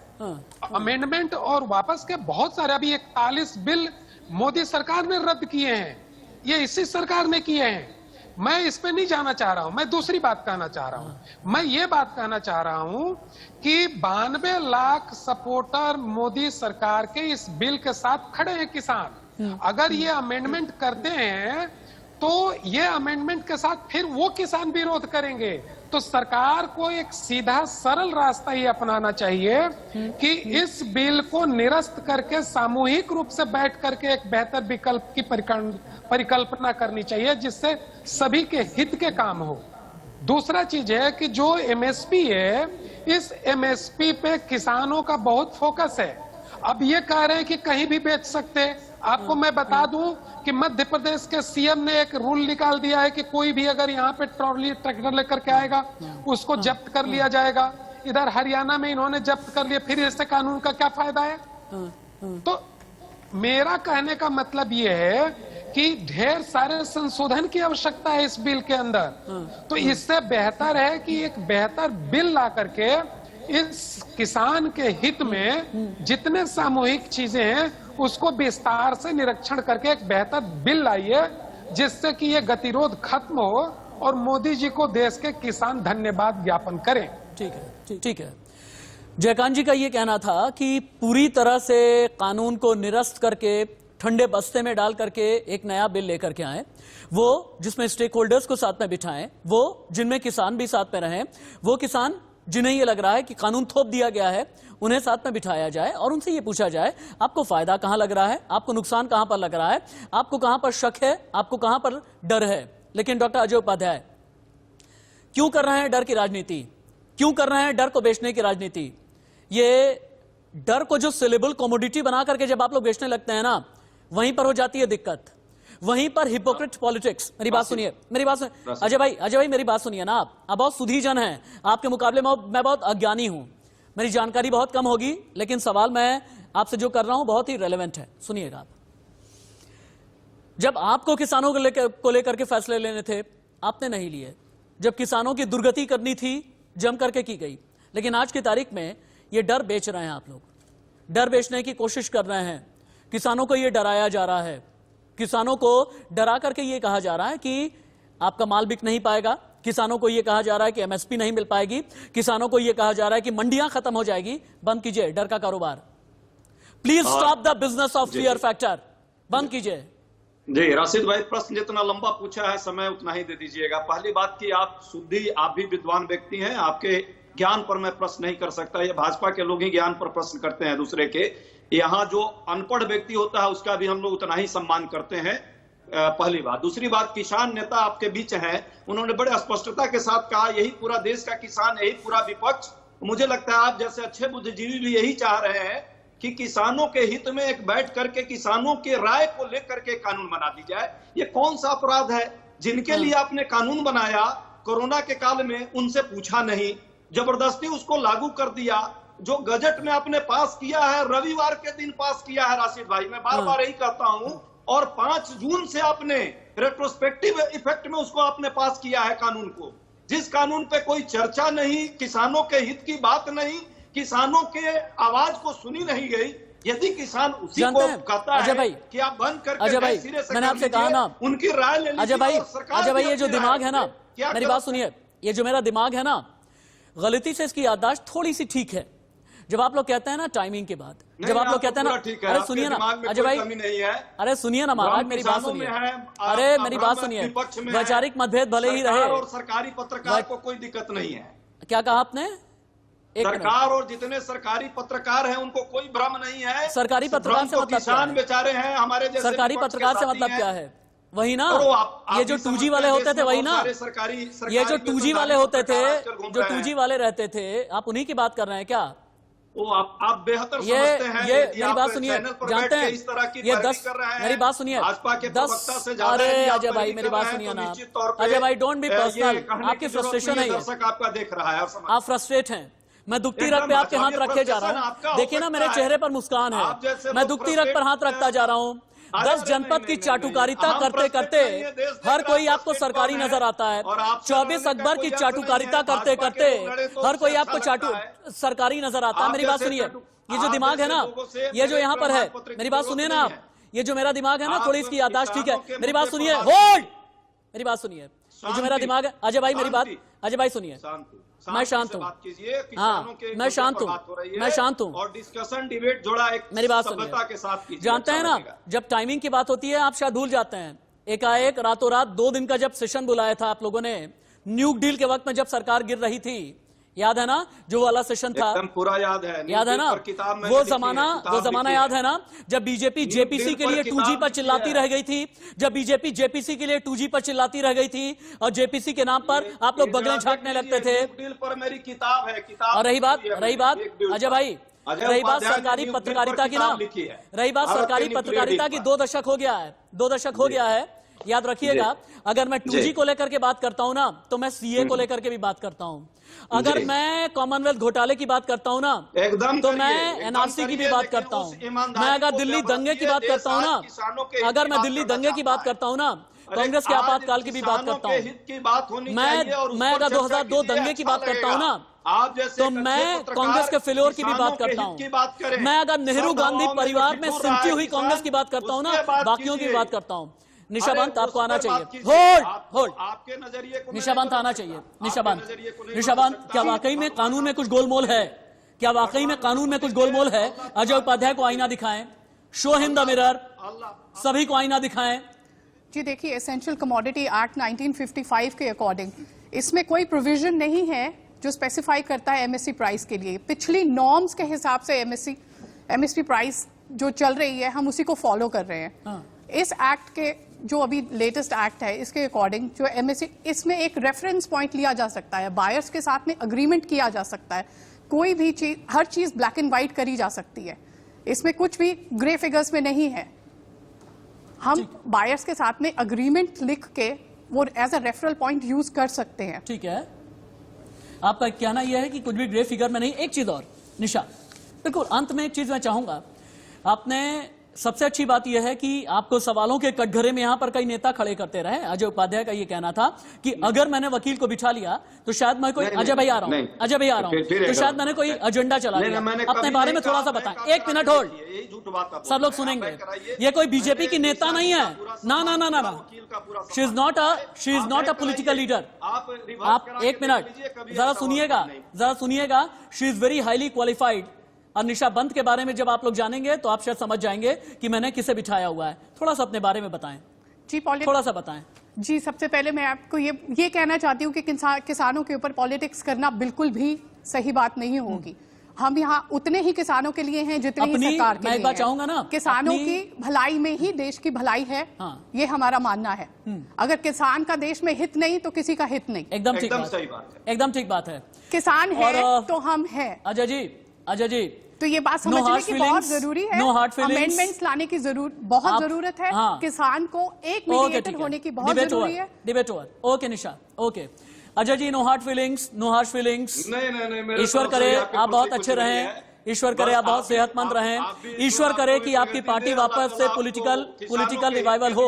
अमेंडमेंट और वापस के बहुत सारे, अभी 41 बिल मोदी सरकार ने रद्द किए हैं, ये इसी सरकार ने किए हैं। मैं इस पे नहीं जाना चाह रहा हूं, मैं दूसरी बात कहना चाह रहा हूं। मैं ये बात कहना चाह रहा हूं कि 92 लाख सपोर्टर मोदी सरकार के इस बिल के साथ खड़े हैं किसान। अगर ये अमेंडमेंट करते हैं तो ये अमेंडमेंट के साथ फिर वो किसान विरोध करेंगे, तो सरकार को एक सीधा सरल रास्ता ही अपनाना चाहिए कि इस बिल को निरस्त करके सामूहिक रूप से बैठ करके एक बेहतर विकल्प की परिकल्पना करनी चाहिए, जिससे सभी के हित के काम हो। दूसरा चीज है कि जो एमएसपी है, इस एमएसपी पे किसानों का बहुत फोकस है। अब ये कह रहे हैं कि कहीं भी बेच सकते हैं। आपको मैं बता दूं कि मध्य प्रदेश के सीएम ने एक रूल निकाल दिया है कि कोई भी अगर यहाँ पे ट्रॉली ट्रैक्टर लेकर के आएगा उसको जब्त कर लिया जाएगा। इधर हरियाणा में इन्होंने जब्त कर लिया, फिर इससे कानून का क्या फायदा है? तो मेरा कहने का मतलब ये है कि ढेर सारे संशोधन की आवश्यकता है इस बिल के अंदर। तो इससे बेहतर है कि एक बेहतर बिल ला करके इस किसान के हित में जितने सामूहिक चीजें हैं उसको विस्तार से निरीक्षण करके एक बेहतर बिल लाइए, जिससे कि ये गतिरोध खत्म हो और मोदी जी को देश के किसान धन्यवाद ज्ञापन करें।
ठीक है, ठीक है। जयकांत जी का ये कहना था कि पूरी तरह से कानून को निरस्त करके ठंडे बस्ते में डाल करके एक नया बिल लेकर के आए, वो जिसमें स्टेक होल्डर्स को साथ में बिठाएं, वो जिनमें किसान भी साथ में रहें, वो किसान जिन्हें ये लग रहा है कि कानून थोप दिया गया है उन्हें साथ में बिठाया जाए और उनसे ये पूछा जाए आपको फायदा कहां लग रहा है, आपको नुकसान कहां पर लग रहा है, आपको कहां पर शक है, आपको कहां पर डर है। लेकिन डॉक्टर अजय उपाध्याय क्यों कर रहे हैं डर की राजनीति? क्यों कर रहे हैं डर को बेचने की राजनीति? ये डर को जो सेलेबल कमोडिटी बना करके जब आप लोग बेचने लगते हैं ना, वहीं पर हो जाती है दिक्कत, वहीं पर हिपोक्रेट पॉलिटिक्स। मेरी बात सुनिए, मेरी बात सुनिए अजय भाई मेरी बात सुनिए ना। आप बहुत सुधी जन हैं, आपके मुकाबले में मैं बहुत अज्ञानी हूं, मेरी जानकारी बहुत कम होगी, लेकिन सवाल मैं आपसे जो कर रहा हूं बहुत ही रेलेवेंट है। सुनिएगा आप, जब आपको किसानों को लेकर के फैसले लेने थे आपने नहीं लिए, जब किसानों की दुर्गति करनी थी जम करके की गई, लेकिन आज की तारीख में ये डर बेच रहे हैं आप लोग, डर बेचने की कोशिश कर रहे हैं। किसानों को ये डराया जा रहा है, किसानों को डरा करके ये कहा जा रहा है कि आपका माल बिक नहीं पाएगा, किसानों को ये कहा जा रहा है कि एमएसपी नहीं मिल पाएगी, किसानों को ये कहा जा रहा है कि मंडियां खत्म हो जाएगी। बंद कीजिए डर का कारोबार, please stop the business of fear factor, बंद कीजिए।
जी राशिद भाई, प्रश्न जितना लंबा पूछा है समय उतना ही दे दीजिएगा। पहली बात कि आप शुद्धि, आप भी विद्वान व्यक्ति हैं, आपके ज्ञान पर मैं प्रश्न नहीं कर सकता, ये भाजपा के लोग ही ज्ञान पर प्रश्न करते हैं दूसरे के। यहाँ जो अनपढ़ व्यक्ति होता है उसका भी हम लोग उतना ही सम्मान करते हैं, पहली बात। दूसरी बात, किसान नेता आपके बीच हैं, उन्होंने बड़े स्पष्टता के साथ कहा यही पूरा देश का किसान, यही पूरा विपक्ष। मुझे लगता है आप जैसे अच्छे बुद्धिजीवी भी यही चाह रहे हैं कि किसानों के हित में एक बैठ करके किसानों के राय को लेकर के कानून बना दी जाए। ये कौन सा अपराध है? जिनके लिए आपने कानून बनाया कोरोना के काल में, उनसे पूछा नहीं, जबरदस्ती उसको लागू कर दिया। जो गजट में आपने पास किया है, रविवार के दिन पास किया है राशिद भाई, मैं बार बार यही कहता हूं, और 5 जून से आपने रेट्रोस्पेक्टिव इफेक्ट में उसको आपने पास किया है कानून को, जिस कानून पे कोई चर्चा नहीं, किसानों के हित की बात नहीं, किसानों के आवाज को सुनी नहीं गई। यदि किसान उसी को कहता है कि आप बंद करके सिरे से,
मैंने आपसे कहा ना
उनकी राय ले लीजिए।
अजय भाई ये जो दिमाग है ना, मेरी बात सुनिए, ये जो मेरा दिमाग है ना, गलती से इसकी याददाश्त थोड़ी सी ठीक है। जब आप लोग कहते हैं ना टाइमिंग के बाद, जब आप लोग कहते हैं ना, अरे सुनिए ना अजय भाई, अरे सुनिए ना महाराज, मेरी बात सुनिए, अरे मेरी बात सुनिए, वैचारिक मतभेद भले ही रहे,
और सरकारी पत्रकार को कोई दिक्कत नहीं है।
क्या कहा आपने?
सरकार और जितने सरकारी पत्रकार हैं उनको कोई भ्रम नहीं है।
सरकारी पत्रकार से मतलब
किसान बेचारे हैं हमारे जैसे,
सरकारी पत्रकार से मतलब क्या है? वही ना, ये जो 2G वाले होते थे वही ना, ये जो 2G वाले होते थे, जो 2G वाले रहते थे, आप उन्हीं की बात कर रहे हैं क्या?
वो आप बेहतर समझते हैं।
ये मेरी बात सुनिए, जानते हैं
इस तरह की
ये 10, मेरी बात सुनिए,
10,
अरे अजय भाई मेरी बात सुनिए ना, अजय भाई डोंट बी पर्सनल, आपकी फ्रस्ट्रेशन है,
दर्शक आपका देख रहा है,
आप फ्रस्ट्रेट हैं। मैं दुखती रग पे आपके हाथ रखे जा रहा हूँ, देखिए ना मेरे चेहरे पर मुस्कान है, मैं दुखती रग पर हाथ रखता जा रहा हूँ। 10 जनपद की चाटुकारिता करते करते हर कोई आपको सरकारी नजर आता है, 24 अकबर की चाटुकारिता करते करते हर कोई आपको सरकारी नजर आता है। मेरी बात सुनिए, ये जो दिमाग है ना, ये जो यहाँ पर है, मेरी बात सुनिए ना आप, ये जो मेरा दिमाग है ना, थोड़ी इसकी याददाश्त ठीक है, मेरी बात सुनिए, होल्ड, मेरी बात सुनिए, ये जो मेरा दिमाग है, अजय भाई मेरी बात, अजय भाई सुनिए, मैं शांत हूँ, हाँ मैं शांत हूँ, मैं शांत हूँ,
और डिस्कशन डिबेट जोड़ा एक
मेरी बात सुनिए, जानते हैं ना जब टाइमिंग की बात होती है आप शायद भूल जाते हैं, एकाएक रातों रात 2 दिन का जब सेशन बुलाया था आप लोगों ने, न्यूक डील के वक्त में जब सरकार गिर रही थी, याद है ना, जो वाला सेशन था,
एकदम पूरा याद है।
याद है ना,
किताब मैंने
वो
लिखी है,
जमाना
किताब
याद है ना, जब बीजेपी जेपीसी के लिए 2G पर चिल्लाती रह गई थी, जब बीजेपी जेपीसी के लिए 2G पर चिल्लाती रह गई थी और जेपीसी के नाम पर आप लोग बगलें झांकने लगते थे।
डील पर मेरी किताब है, किताब।
और रही बात अजय भाई, रही बात सरकारी पत्रकारिता की ना, रही बात सरकारी पत्रकारिता की, 2 दशक हो गया है, 2 दशक हो गया है, याद रखिएगा। अगर मैं 2G को लेकर के बात करता हूं ना, तो मैं सीए को लेकर के भी बात करता हूं। अगर मैं कॉमनवेल्थ घोटाले की बात करता हूं ना,
एकदम
तो मैं एनआरसी की भी बात करता हूं। मैं अगर दिल्ली दंगे की बात करता हूं ना, अगर मैं दिल्ली दंगे की बात करता हूं ना, कांग्रेस के आपातकाल की भी बात करता हूं, मैं अगर 2002 दंगे की बात करता हूं ना, तो मैं कांग्रेस के फेल्योर की भी बात करता हूं। मैं अगर नेहरू गांधी परिवार में सिमटी हुई कांग्रेस की बात करता हूं ना, बाकियों की भी बात करता हूं। निशाबंत आपको आना चाहिए, होल्ड,
आपके नजरिए को
निशाबंत आना चाहिए, निशाबंत क्या वाकई में कानून में कुछ गोलमोल है? क्या वाकई में कानून में कुछ गोलमोल है? अजय उपाध्याय को आईना दिखाएं, शो हिम द मिरर, सभी को आईना दिखाएं।
जी देखिए, एसेंशियल कमोडिटी एक्ट 1955 के अकॉर्डिंग इसमें कोई प्रोविजन नहीं है जो स्पेसिफाई करता है एमएसपी प्राइस के लिए। पिछली नॉर्म्स के हिसाब से एमएसपी प्राइस जो चल रही है, हम उसी को फॉलो कर रहे हैं। इस एक्ट के जो अभी लेटेस्ट एक्ट है, इसके अकॉर्डिंग जो एमएसपी, इसमें एक रेफरेंस पॉइंट लिया जा सकता है, बायर्स के साथ में अग्रीमेंट किया जा सकता है, कोई भी चीज, हर चीज ब्लैक एंड व्हाइट करी जा सकती है, इसमें कुछ भी ग्रे फिगर्स में नहीं है। हम बायर्स के साथ में अग्रीमेंट लिख के वो as a referral point use कर सकते हैं।
ठीक है, आपका कहना यह है कि कुछ भी ग्रे फिगर में नहीं। एक चीज और निशा, बिल्कुल अंत में एक चीज मैं चाहूंगा, आपने सबसे अच्छी बात यह है कि आपको सवालों के कटघरे में यहां पर कई नेता खड़े करते रहे। अजय उपाध्याय का यह कहना था कि अगर मैंने वकील को बिठा लिया तो शायद मैं कोई, अजय भाई आ रहा हूं, अजय भाई आ रहा हूं, तो शायद मैंने कोई एजेंडा चला लिया। अपने बारे में थोड़ा सा बताएं, 1 मिनट होल्ड, सब लोग सुनेंगे। ये कोई बीजेपी की नेता नहीं है, ना ना ना ना ना, she is not a political leader. आप 1 मिनट जरा सुनिएगा, she is very highly qualified. और निशाबंत के बारे में जब आप लोग जानेंगे तो आप शायद समझ जाएंगे कि मैंने किसे बिठाया हुआ है। थोड़ा सा अपने बारे में बताएं
जी,
थोड़ा सा बताएं
जी। सबसे पहले मैं आपको ये कहना चाहती हूँ कि किसानों के ऊपर पॉलिटिक्स करना बिल्कुल भी सही बात नहीं होगी। हम यहाँ उतने ही किसानों के लिए हैं जितने ही सरकार के लिए।
मैं एक बात चाहूंगा ना,
किसानों की भलाई में ही देश की भलाई है। ये हमारा मानना है। अगर किसान का देश में हित नहीं तो किसी का हित नहीं।
एकदम ठीक बात, एकदम ठीक बात है।
किसान है तो हम है।
अजय जी,
तो ये बात समझने की बहुत जरूरी है। अमेंडमेंट्स लाने की बहुत जरूरत है। किसान को एक मीडिएटर होने की बहुत जरूरी है।
Debate over. Okay Nisha, okay. Ajay ji, no hard feelings, no hard feelings.
नहीं,
ईश्वर करे आप बहुत अच्छे रहें, ईश्वर करे आप बहुत सेहतमंद रहें, ईश्वर करे कि आपकी पार्टी वापस से पॉलिटिकल रिवाइवल हो,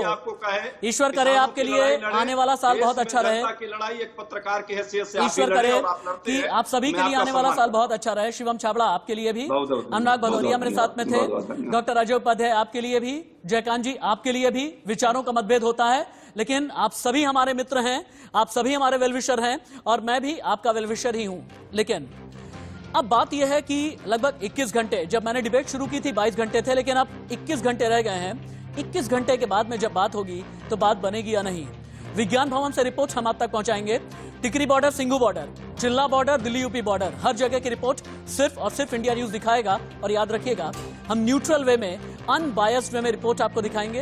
ईश्वर करे आपके लिए आने वाला साल बहुत अच्छा रहे,
एक पत्रकार की हैसियत से
ईश्वर करे कि आप सभी के लिए आने वाला साल बहुत अच्छा रहे। शिवम छाबड़ा आपके लिए भी, अनुराग भदौरिया मेरे साथ में थे, डॉक्टर अजय उपाध्याय आपके लिए भी, जयकांत जी आपके लिए भी। विचारों का मतभेद होता है, लेकिन आप सभी हमारे मित्र हैं, आप सभी हमारे वेलविशर हैं और मैं भी आपका वेलविशर ही हूं। लेकिन अब बात यह है कि लगभग 21 घंटे, जब मैंने डिबेट शुरू की थी 22 घंटे थे, लेकिन अब 21 घंटे रह गए हैं। 21 घंटे के बाद में जब बात होगी तो बात बनेगी या नहीं। विज्ञान भवन से रिपोर्ट हम आप तक पहुंचाएंगे। टिकरी बॉर्डर, सिंगू बॉर्डर, चिल्ला बॉर्डर, दिल्ली यूपी बॉर्डर, हर जगह की रिपोर्ट सिर्फ और सिर्फ इंडिया न्यूज दिखाएगा। और याद रखिएगा, हम न्यूट्रल वे में, अनबायस्ड वे में रिपोर्ट आपको दिखाएंगे।